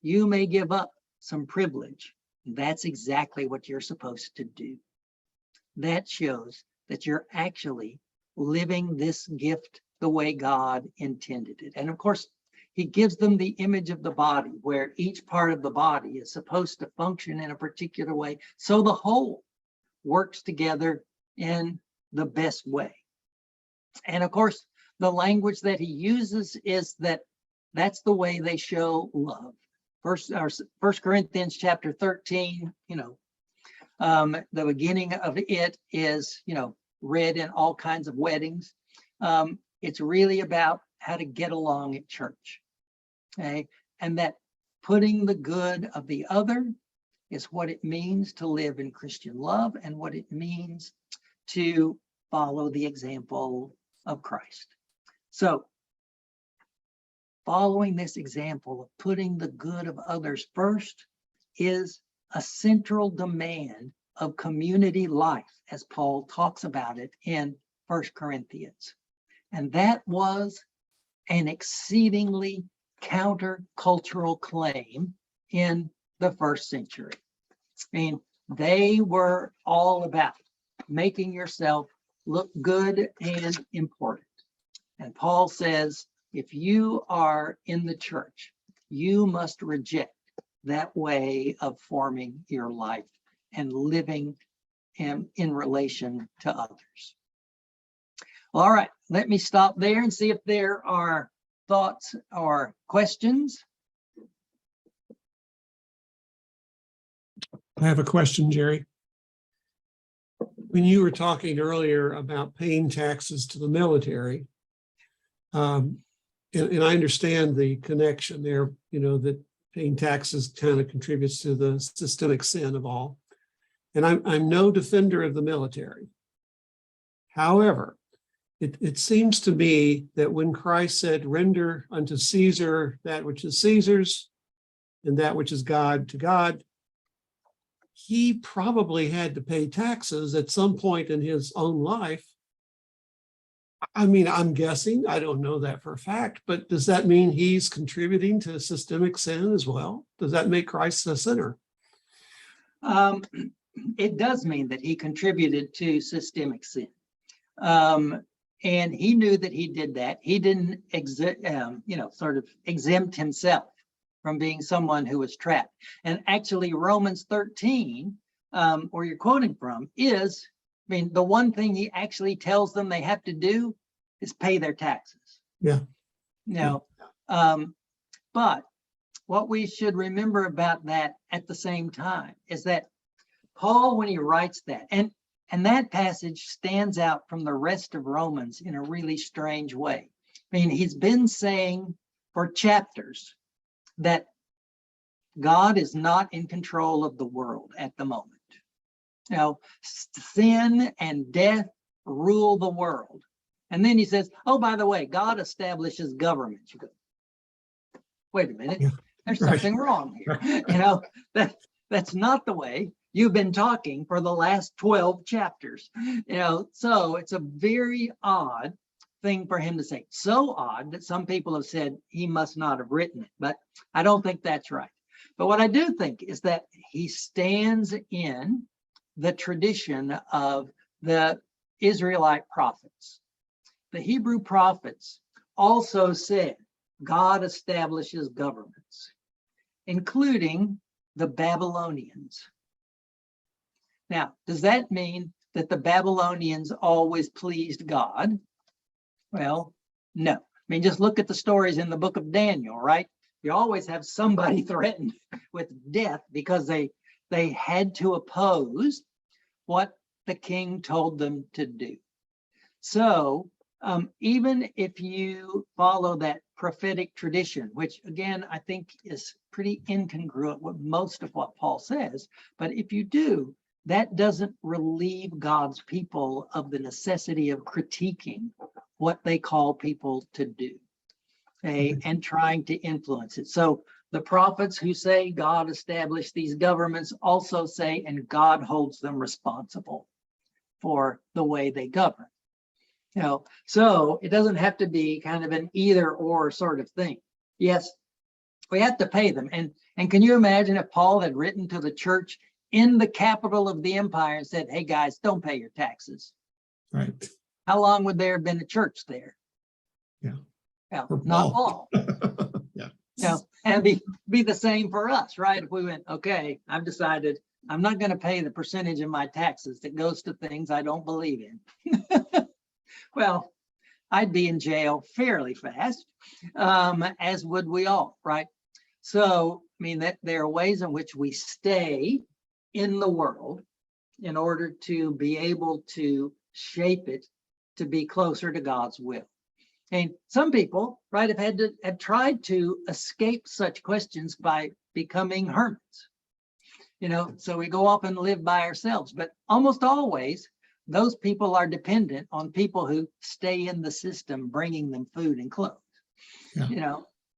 [SPEAKER 2] You may give up some privilege. That's exactly what you're supposed to do. That shows that you're actually living this gift the way God intended it. And of course, he gives them the image of the body, where each part of the body is supposed to function in a particular way, so the whole works together in the best way. And of course, the language that he uses is that that's the way they show love. First Corinthians chapter 13, the beginning of it is, read in all kinds of weddings. It's really about how to get along at church. Okay, and that putting the good of the other is what it means to live in Christian love and what it means to follow the example of Christ. So following this example of putting the good of others first is a central demand of community life, as Paul talks about it in 1 Corinthians. And that was an exceedingly countercultural claim in the first century. I mean, they were all about making yourself look good and important. And Paul says, if you are in the church, you must reject that way of forming your life and living in relation to others. All right, let me stop there and see if there are thoughts or questions.
[SPEAKER 5] I have a question, Jerry. when you were talking earlier about paying taxes to the military, and I understand the connection there, that paying taxes kind of contributes to the systemic sin of all. And I'm no defender of the military. However, it seems to me that when Christ said, render unto Caesar that which is Caesar's and that which is God to God, he probably had to pay taxes at some point in his own life. I mean, I'm guessing, I don't know that for a fact, but does that mean he's contributing to systemic sin as well? Does that make Christ a sinner?
[SPEAKER 2] It does mean that he contributed to systemic sin. And he knew that he did that. He didn't sort of exempt himself from being someone who was trapped. And actually Romans 13, where you're quoting from, is, the one thing he actually tells them they have to do is pay their taxes.
[SPEAKER 5] Yeah.
[SPEAKER 2] But what we should remember about that at the same time is that Paul, when he writes that, and that passage stands out from the rest of Romans in a really strange way. He's been saying for chapters that God is not in control of the world at the moment. Sin and death rule the world. And then he says, oh, by the way, God establishes governments. You go, wait a minute, there's something wrong here. That's not the way you've been talking for the last 12 chapters. So it's a very odd thing for him to say. So odd that some people have said he must not have written it, but I don't think that's right. But what I do think is that he stands in the tradition of the Israelite prophets. The Hebrew prophets also said God establishes governments, including the Babylonians. Now, does that mean that the Babylonians always pleased God? Well, no. Just look at the stories in the book of Daniel, right? You always have somebody threatened with death because they had to oppose what the king told them to do. So even if you follow that prophetic tradition, which again, I think is pretty incongruent with most of what Paul says, but if you do, that doesn't relieve God's people of the necessity of critiquing what they call people to do, okay, and trying to influence it. So the prophets who say God established these governments also say, and God holds them responsible for the way they govern. So it doesn't have to be kind of an either or sort of thing. Yes, we have to pay them. And can you imagine if Paul had written to the church in the capital of the empire and said, hey guys, don't pay your taxes?
[SPEAKER 5] Right.
[SPEAKER 2] How long would there have been a church there?
[SPEAKER 5] Yeah.
[SPEAKER 2] Well, not long.
[SPEAKER 5] Yeah.
[SPEAKER 2] And be the same for us, right? If we went, okay, I've decided I'm not going to pay the percentage of my taxes that goes to things I don't believe in. Well, I'd be in jail fairly fast, as would we all, right? So, that there are ways in which we stay in the world in order to be able to shape it to be closer to God's will. And some people, right, have tried to escape such questions by becoming hermits. So we go off and live by ourselves, but almost always those people are dependent on people who stay in the system, bringing them food and clothes.
[SPEAKER 5] Yeah.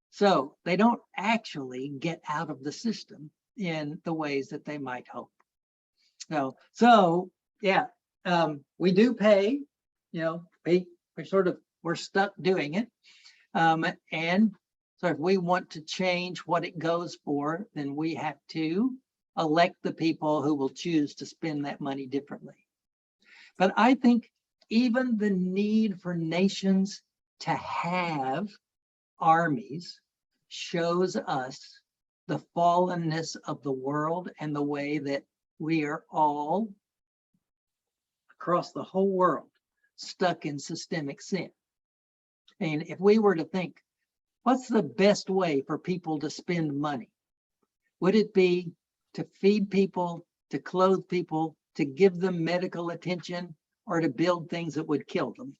[SPEAKER 2] So they don't actually get out of the system in the ways that they might hope. So yeah, we do pay. We're stuck doing it. And so if we want to change what it goes for, then we have to elect the people who will choose to spend that money differently. But I think even the need for nations to have armies shows us the fallenness of the world and the way that we are all across the whole world stuck in systemic sin. And if we were to think, what's the best way for people to spend money? Would it be to feed people, to clothe people, to give them medical attention or to build things that would kill them?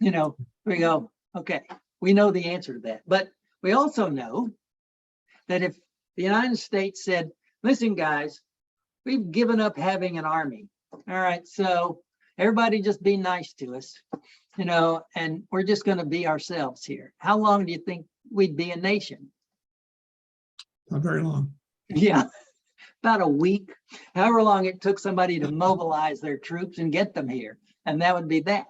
[SPEAKER 2] You know, we go, okay, we know the answer to that. But we also know that if the United States said, listen, guys, we've given up having an army. All right, so everybody just be nice to us, you know, and we're just going to be ourselves here. How long do you think we'd be a nation?
[SPEAKER 5] Not very long.
[SPEAKER 2] Yeah, about a week, however long it took somebody to mobilize their troops and get them here. And that would be that,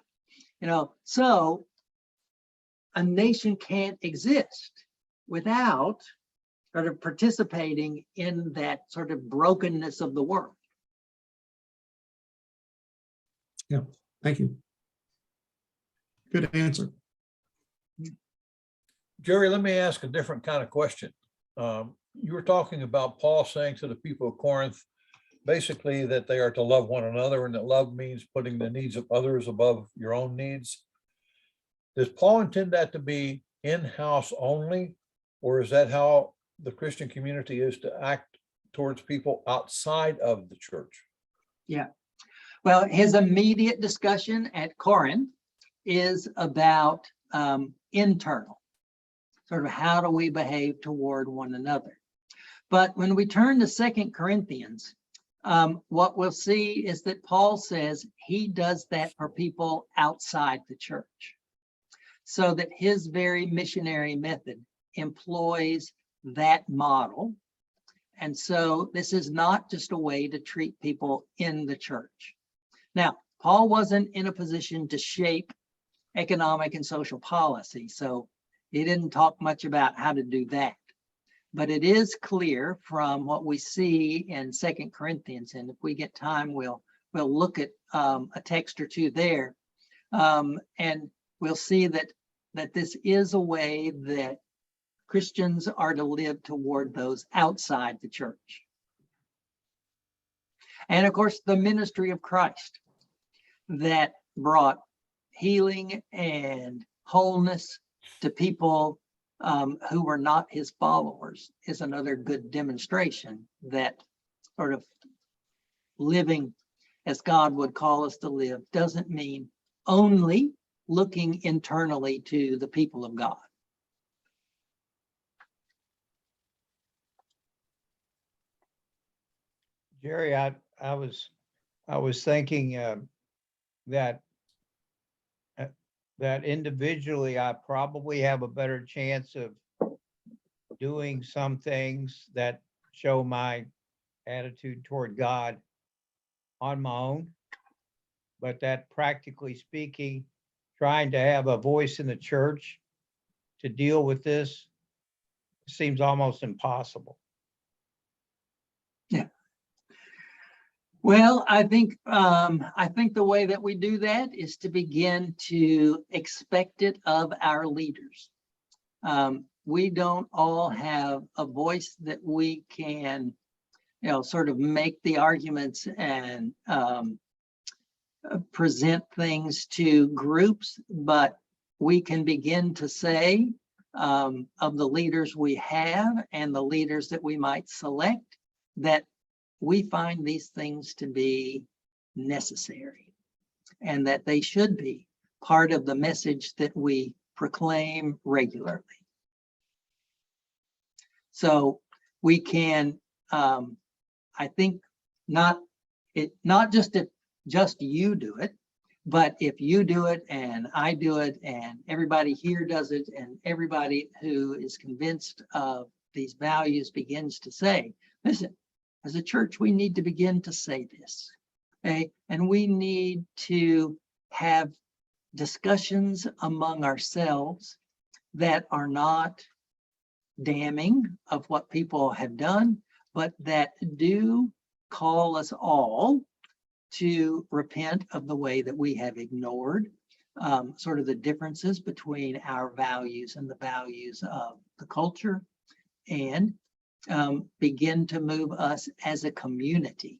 [SPEAKER 2] you know, so a nation can't exist without sort of participating in that sort of brokenness of the world.
[SPEAKER 5] Yeah, thank you. Good answer.
[SPEAKER 3] Jerry, let me ask a different kind of question. You were talking about Paul saying to the people of Corinth, basically that they are to love one another, and that love means putting the needs of others above your own needs. Does Paul intend that to be in-house only, or is that how the Christian community is to act towards people outside of the church?
[SPEAKER 2] Yeah. Well, his immediate discussion at Corinth is about internal, sort of how do we behave toward one another. But when we turn to 2 Corinthians, what we'll see is that Paul says he does that for people outside the church, so that his very missionary method employs that model. And so this is not just a way to treat people in the church. Now, Paul wasn't in a position to shape economic and social policy, so he didn't talk much about how to do that. But it is clear from what we see in 2 Corinthians, and if we get time, we'll look at a text or two there, and we'll see that this is a way that Christians are to live toward those outside the church. And of course, the ministry of Christ that brought healing and wholeness to people who were not his followers is another good demonstration that sort of living as God would call us to live doesn't mean only looking internally to the people of God.
[SPEAKER 1] Jerry, I was thinking that individually, I probably have a better chance of doing some things that show my attitude toward God on my own. But that practically speaking, trying to have a voice in the church to deal with this seems almost impossible.
[SPEAKER 2] Yeah. Well, I think the way that we do that is to begin to expect it of our leaders. We don't all have a voice that we can, sort of make the arguments and present things to groups, but we can begin to say of the leaders we have and the leaders that we might select that we find these things to be necessary and that they should be part of the message that we proclaim regularly. So we can, I think, not just if just you do it, but if you do it and I do it and everybody here does it and everybody who is convinced of these values begins to say, listen, as a church, we need to begin to say this, okay? And we need to have discussions among ourselves that are not damning of what people have done, but that do call us all to repent of the way that we have ignored sort of the differences between our values and the values of the culture, and begin to move us as a community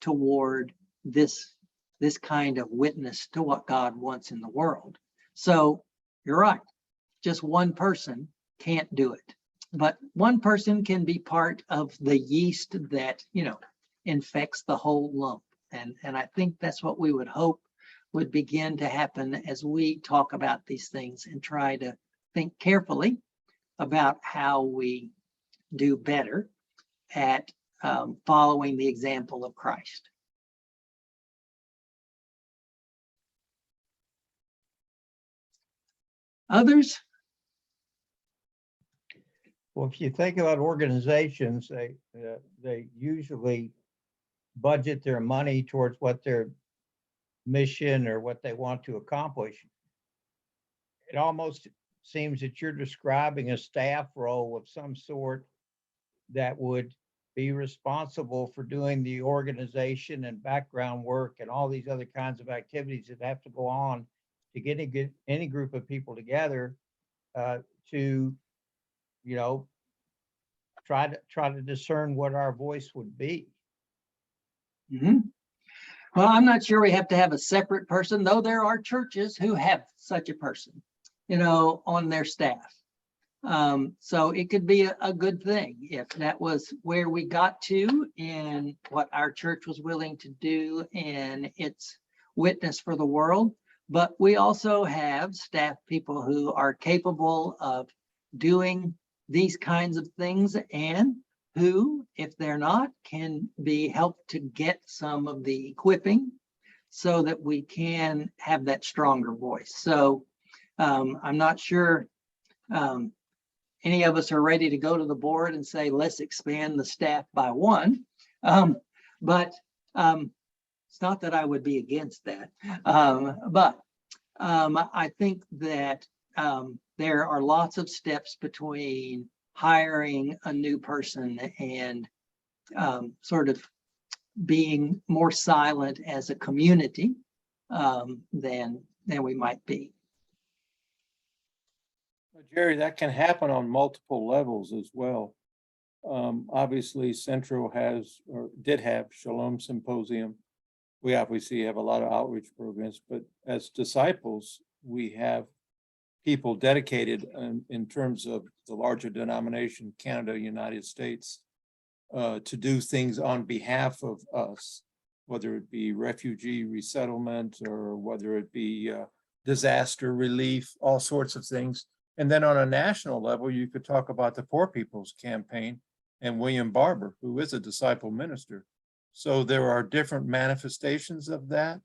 [SPEAKER 2] toward this kind of witness to what God wants in the world. So you're right, just one person can't do it, but one person can be part of the yeast that, infects the whole lump. And I think that's what we would hope would begin to happen as we talk about these things and try to think carefully about how we do better at following the example of Christ. Others?
[SPEAKER 1] Well, if you think about organizations, they usually budget their money towards what their mission or what they want to accomplish. It almost seems that you're describing a staff role of some sort that would be responsible for doing the organization and background work and all these other kinds of activities that have to go on to get any group of people together to, you know, try to discern what our voice would be.
[SPEAKER 2] Mhm. Well, I'm not sure we have to have a separate person, though there are churches who have such a person, on their staff. So it could be a good thing if that was where we got to and what our church was willing to do in its witness for the world. But we also have staff people who are capable of doing these kinds of things and who, if they're not, can be helped to get some of the equipping so that we can have that stronger voice. So I'm not sure any of us are ready to go to the board and say, let's expand the staff by one. But it's not that I would be against that. But I think that there are lots of steps between hiring a new person and sort of being more silent as a community than we might be.
[SPEAKER 4] Jerry, that can happen on multiple levels as well. Obviously, Central has or did have Shalom Symposium. We obviously have a lot of outreach programs, but as disciples, we have people dedicated in terms of the larger denomination, Canada, United States, to do things on behalf of us, whether it be refugee resettlement or whether it be disaster relief, all sorts of things. And then on a national level, you could talk about the Poor People's Campaign and William Barber, who is a disciple minister. So there are different manifestations of that,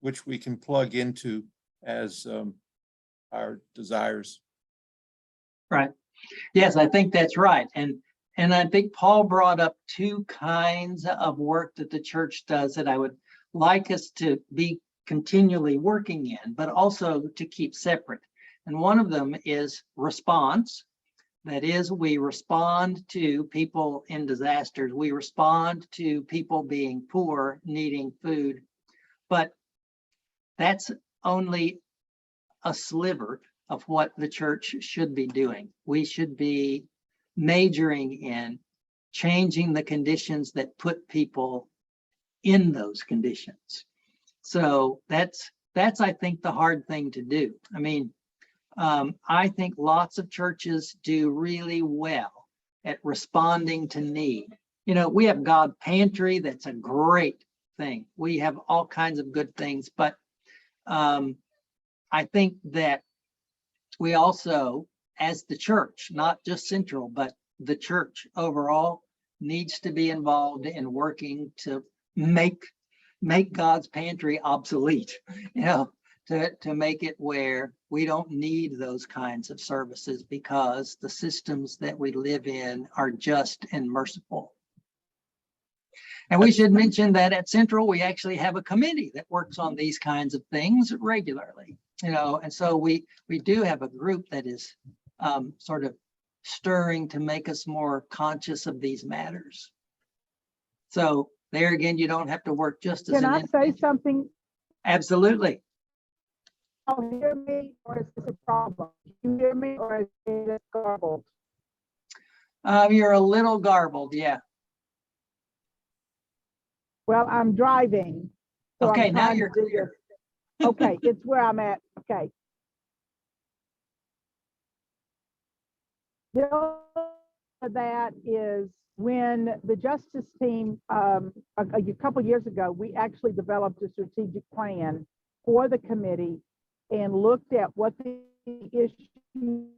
[SPEAKER 4] which we can plug into as our desires.
[SPEAKER 2] Right. Yes, I think that's right. And I think Paul brought up two kinds of work that the church does that I would like us to be continually working in, but also to keep separate. And one of them is response. That is, we respond to people in disasters. We respond to people being poor, needing food. But that's only a sliver of what the church should be doing. We should be majoring in changing the conditions that put people in those conditions. So that's I think the hard thing to do. I mean, I think lots of churches do really well at responding to need. We have God Pantry. That's a great thing. We have all kinds of good things, but I think that we also, as the church, not just Central, but the church overall, needs to be involved in working to make God's Pantry obsolete, to make it where we don't need those kinds of services because the systems that we live in are just and merciful. And we should mention that at Central, we actually have a committee that works on these kinds of things regularly, and so we do have a group that is sort of stirring to make us more conscious of these matters. So there again, you don't have to work just as
[SPEAKER 6] Can I say something?
[SPEAKER 2] Absolutely.
[SPEAKER 6] You hear me, or is this a problem? You hear me, or is it garbled?
[SPEAKER 2] You're a little garbled, yeah.
[SPEAKER 6] Well, I'm driving. So
[SPEAKER 2] Okay,
[SPEAKER 6] I'm
[SPEAKER 2] now
[SPEAKER 6] trying
[SPEAKER 2] you're
[SPEAKER 6] to do
[SPEAKER 2] clear.
[SPEAKER 6] this. Okay, it's where I'm at. Okay. That is when the justice team, a couple years ago, we actually developed a strategic plan for the committee and looked at what the issues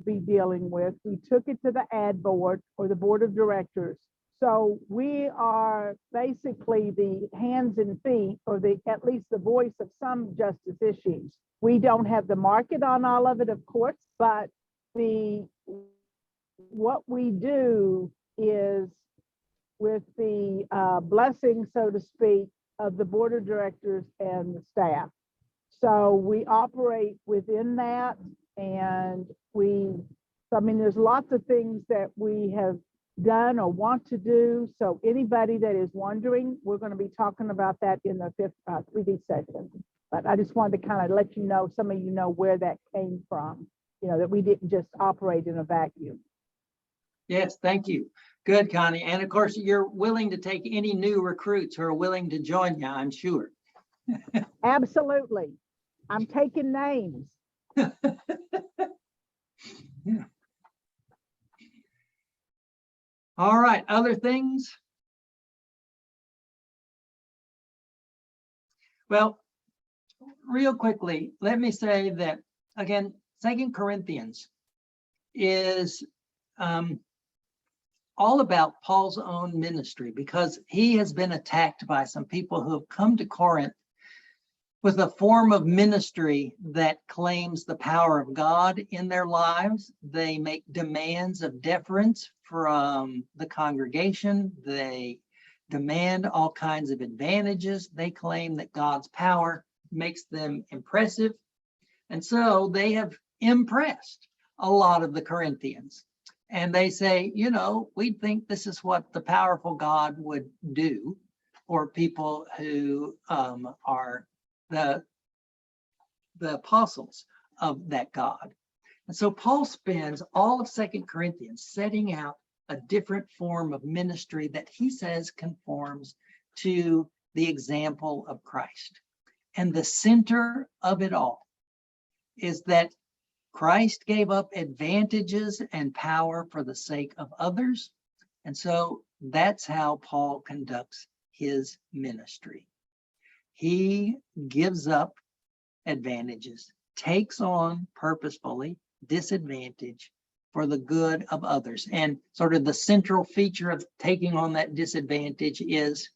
[SPEAKER 6] be dealing with. We took it to the ad board or the board of directors. So we are basically the hands and feet, or at least the voice of some justice issues. We don't have the market on all of it, of course, but what we do is, with the blessing, so to speak, of the board of directors and the staff. So we operate within that, and there's lots of things that we have done or want to do. So anybody that is wondering, we're going to be talking about that in the fifth 3D session. But I just wanted to kind of let you know, some of you know where that came from, that we didn't just operate in a vacuum.
[SPEAKER 2] Yes, thank you. Good, Connie. And of course, you're willing to take any new recruits who are willing to join you, I'm sure.
[SPEAKER 6] Absolutely. I'm taking names.
[SPEAKER 2] Yeah. All right, other things? Well, real quickly, let me say that, again, 2 Corinthians is all about Paul's own ministry, because he has been attacked by some people who have come to Corinth with a form of ministry that claims the power of God in their lives. They make demands of deference from the congregation. They demand all kinds of advantages. They claim that God's power makes them impressive. And so they have impressed a lot of the Corinthians. And they say, we think this is what the powerful God would do for people who are the apostles of that God. And so Paul spends all of 2 Corinthians setting out a different form of ministry that he says conforms to the example of Christ. And the center of it all is that Christ gave up advantages and power for the sake of others. And so that's how Paul conducts his ministry. He gives up advantages, takes on purposefully disadvantage for the good of others. And sort of the central feature of taking on that disadvantage is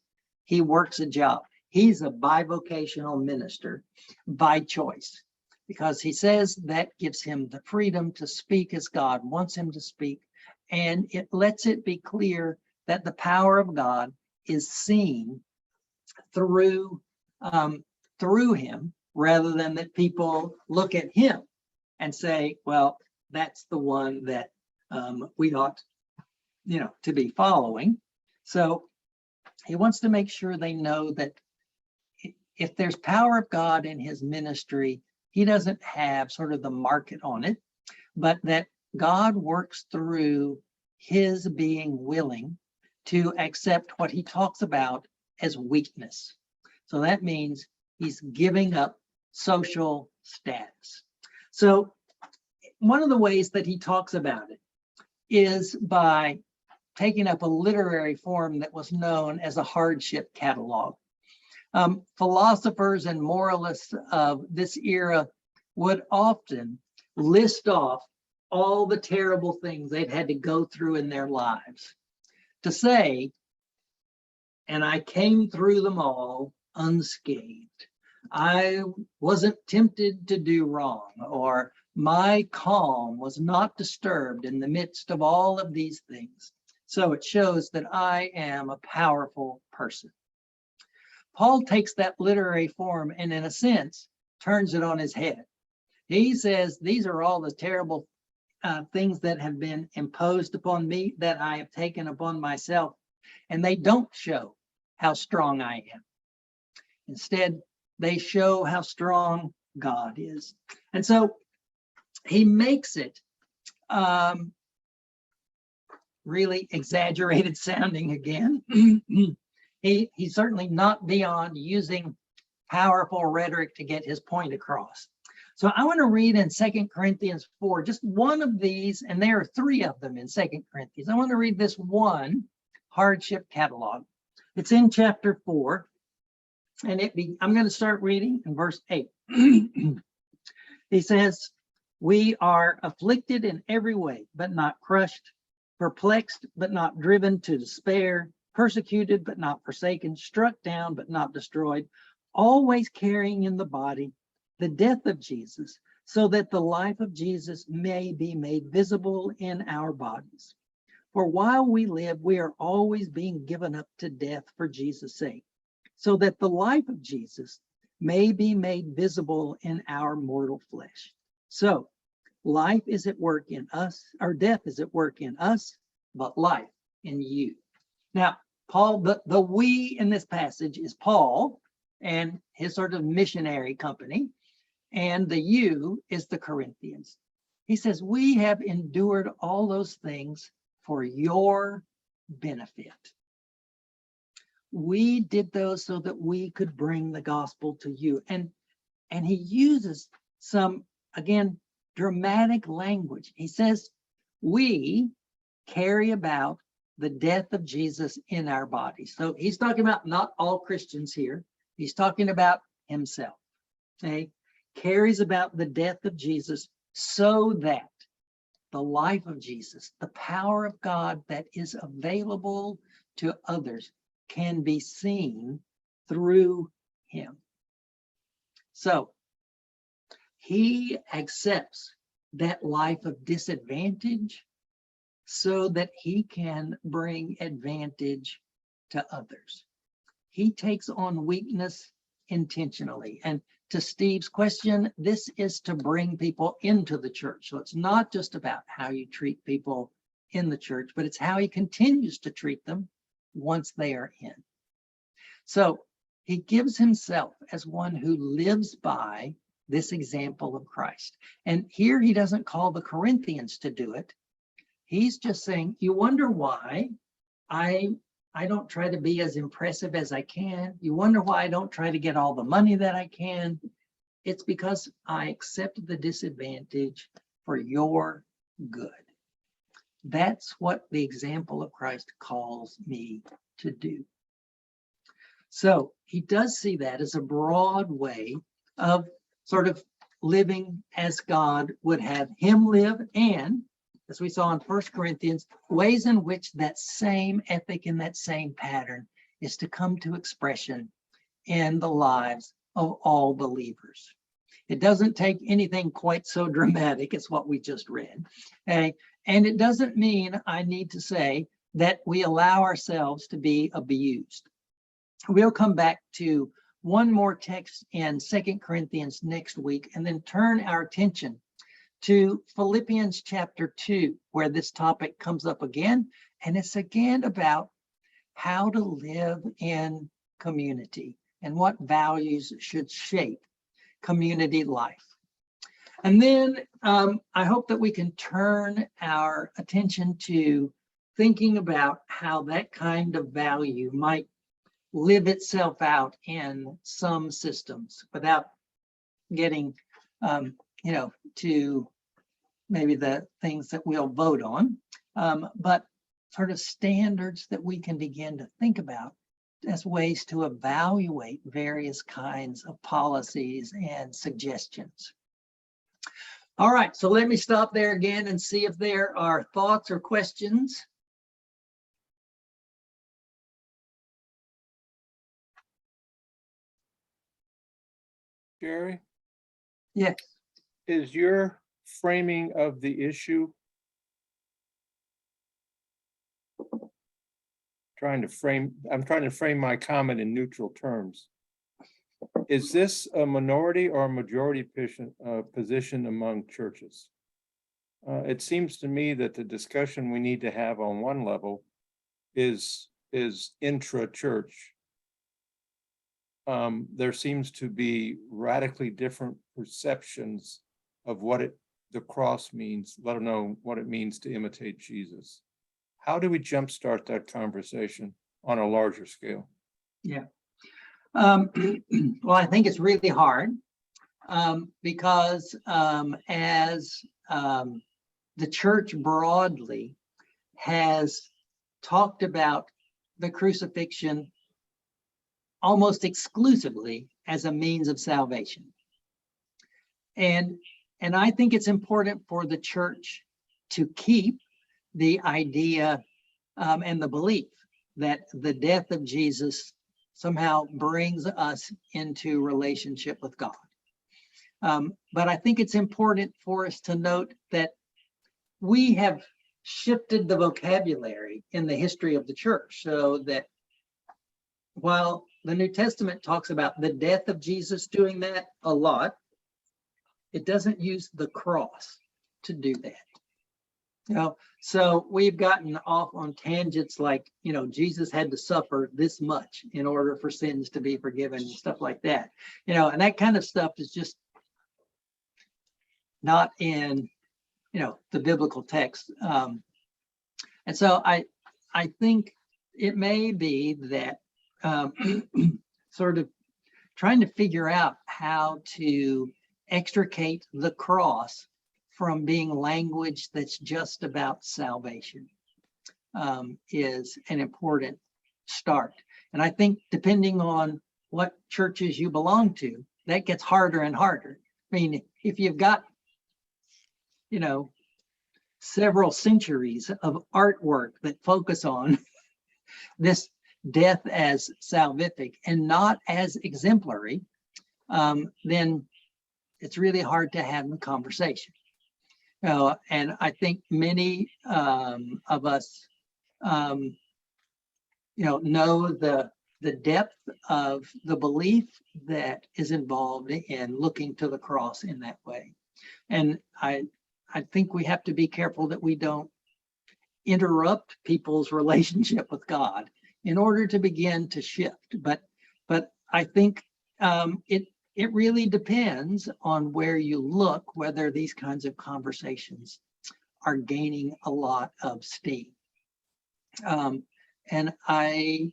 [SPEAKER 2] he works a job. He's a bivocational minister by choice, because he says that gives him the freedom to speak as God wants him to speak. And it lets it be clear that the power of God is seen through him, rather than that people look at him and say, well, that's the one that we ought, to be following. So he wants to make sure they know that if there's power of God in his ministry, he doesn't have sort of the market on it, but that God works through his being willing to accept what he talks about as weakness. So that means he's giving up social status. So one of the ways that he talks about it is by taking up a literary form that was known as a hardship catalog. Philosophers and moralists of this era would often list off all the terrible things they'd had to go through in their lives to say, and I came through them all unscathed. I wasn't tempted to do wrong, or my calm was not disturbed in the midst of all of these things. So it shows that I am a powerful person. Paul takes that literary form and, in a sense, turns it on his head. He says, these are all the terrible things that have been imposed upon me, that I have taken upon myself, and they don't show how strong I am. Instead, they show how strong God is. And so he makes it really exaggerated sounding again. He's certainly not beyond using powerful rhetoric to get his point across. So I want to read in 2 Corinthians 4, just one of these, and there are 3 of them in 2 Corinthians. I want to read this one hardship catalog. It's in chapter 4, and I'm going to start reading in verse 8. He says, "We are afflicted in every way, but not crushed, perplexed, but not driven to despair, persecuted, but not forsaken, struck down, but not destroyed, always carrying in the body the death of Jesus, so that the life of Jesus may be made visible in our bodies. For while we live, we are always being given up to death for Jesus' sake, so that the life of Jesus may be made visible in our mortal flesh. So life is at work in us, or death is at work in us, but life in you." Now, Paul, the we in this passage is Paul and his sort of missionary company, and the you is the Corinthians. He says, "We have endured all those things for your benefit." We did those so that we could bring the gospel to you. And he uses some, again, dramatic language. He says, we carry about the death of Jesus in our bodies. So he's talking about not all Christians here. He's talking about himself. Okay? Carries about the death of Jesus so that the life of Jesus, the power of God that is available to others, can be seen through him. So he accepts that life of disadvantage so that he can bring advantage to others. He takes on weakness intentionally. And to Steve's question, this is to bring people into the church. So it's not just about how you treat people in the church, but it's how he continues to treat them once they are in. So he gives himself as one who lives by this example of Christ. And here he doesn't call the Corinthians to do it. He's just saying, you wonder why I don't try to be as impressive as I can. You wonder why I don't try to get all the money that I can. It's because I accept the disadvantage for your good. That's what the example of Christ calls me to do. So he does see that as a broad way of sort of living as God would have him live, and as we saw in 1 Corinthians, ways in which that same ethic and that same pattern is to come to expression in the lives of all believers. It doesn't take anything quite so dramatic as what we just read. Okay? And it doesn't mean, I need to say, that we allow ourselves to be abused. We'll come back to one more text in 2 Corinthians next week, and then turn our attention to Philippians chapter 2, where this topic comes up again. And it's again about how to live in community and what values should shape community life. And then I hope that we can turn our attention to thinking about how that kind of value might live itself out in some systems without getting, to maybe the things that we'll vote on, but sort of standards that we can begin to think about as ways to evaluate various kinds of policies and suggestions. All right, so let me stop there again and see if there are thoughts or questions.
[SPEAKER 4] Jerry,
[SPEAKER 2] Yes.
[SPEAKER 4] is your framing of the issue I'm trying to frame my comment in neutral terms. Is this a minority or a majority position among churches? It seems to me that the discussion we need to have on one level is intra-church. There seems to be radically different perceptions of what the cross means, let alone what it means to imitate Jesus. How do we jumpstart that conversation on a larger scale?
[SPEAKER 2] Yeah. Well, I think it's really hard. because as the church broadly has talked about the crucifixion almost exclusively as a means of salvation. And I think it's important for the church to keep the idea and the belief that the death of Jesus somehow brings us into relationship with God. But I think it's important for us to note that we have shifted the vocabulary in the history of the church, so that while the New Testament talks about the death of Jesus doing that a lot, it doesn't use the cross to do that. So we've gotten off on tangents like, Jesus had to suffer this much in order for sins to be forgiven and stuff like that. And that kind of stuff is just not in, the biblical text. And so I think it may be that sort of trying to figure out how to extricate the cross from being language that's just about salvation is an important start. And I think depending on what churches you belong to, that gets harder and harder. I mean, if you've got, several centuries of artwork that focus on this death as salvific and not as exemplary, then it's really hard to have the conversation. And I think many of us, know the depth of the belief that is involved in looking to the cross in that way. And I think we have to be careful that we don't interrupt people's relationship with God in order to begin to shift. But I think it really depends on where you look, whether these kinds of conversations are gaining a lot of steam. And I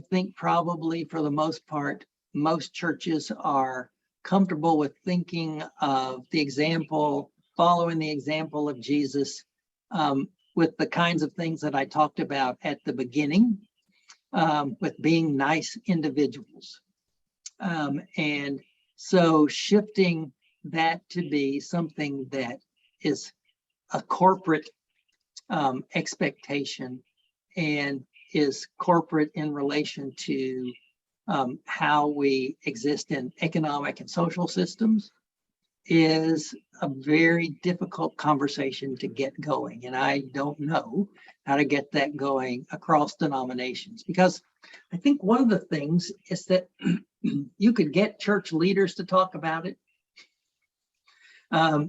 [SPEAKER 2] think probably for the most part, most churches are comfortable with thinking of the example, following the example of Jesus with the kinds of things that I talked about at the beginning, with being nice individuals. And so shifting that to be something that is a corporate expectation and is corporate in relation to how we exist in economic and social systems is a very difficult conversation to get going. And I don't know how to get that going across denominations, because I think one of the things is that you could get church leaders to talk about it,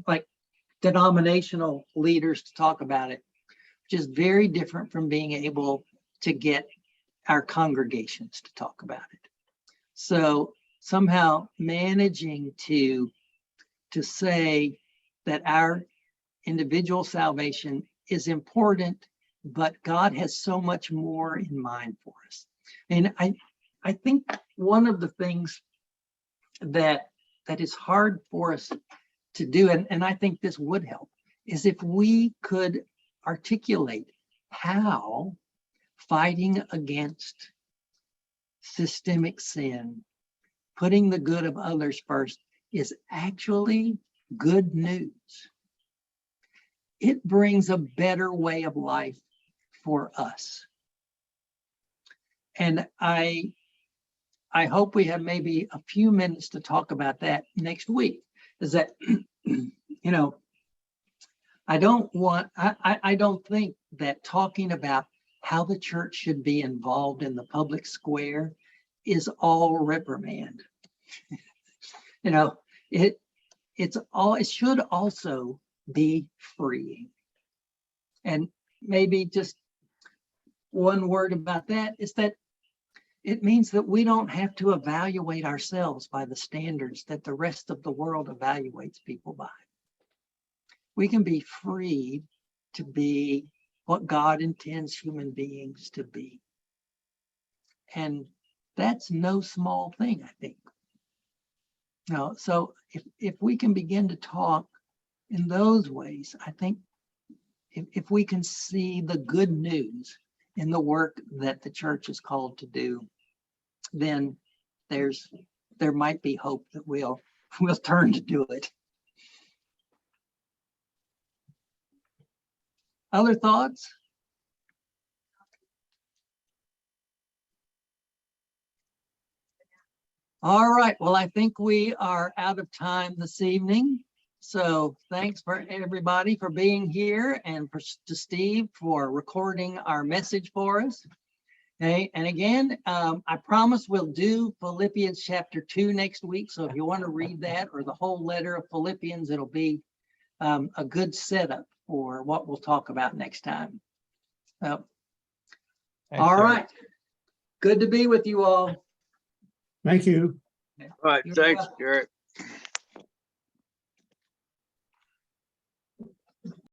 [SPEAKER 2] like denominational leaders to talk about it, which is very different from being able to get our congregations to talk about it. So somehow managing to say that our individual salvation is important, but God has so much more in mind for us. And I think one of the things that is hard for us to do, and I think this would help, is if we could articulate how fighting against systemic sin, putting the good of others first, is actually good news. It brings a better way of life for us. And I hope we have maybe a few minutes to talk about that next week. Is that, I don't think that talking about how the church should be involved in the public square is all reprimand. It should also be freeing. And maybe just one word about that is that it means that we don't have to evaluate ourselves by the standards that the rest of the world evaluates people by. We can be freed to be what God intends human beings to be. And that's no small thing, I think. No, so if we can begin to talk in those ways, I think if we can see the good news in the work that the church is called to do, then there might be hope that we'll turn to do it. Other thoughts? All right, well, I think we are out of time this evening. So thanks for everybody for being here, and to Steve for recording our message for us. Okay, and again, I promise we'll do Philippians chapter 2 next week. So if you want to read that or the whole letter of Philippians, it'll be a good setup for what we'll talk about next time. So,
[SPEAKER 1] Thanks,
[SPEAKER 2] all
[SPEAKER 1] Eric.
[SPEAKER 2] right. Good to be with you all.
[SPEAKER 5] Thank you.
[SPEAKER 7] All right,
[SPEAKER 2] You're
[SPEAKER 7] thanks,
[SPEAKER 2] welcome.
[SPEAKER 7] Garrett.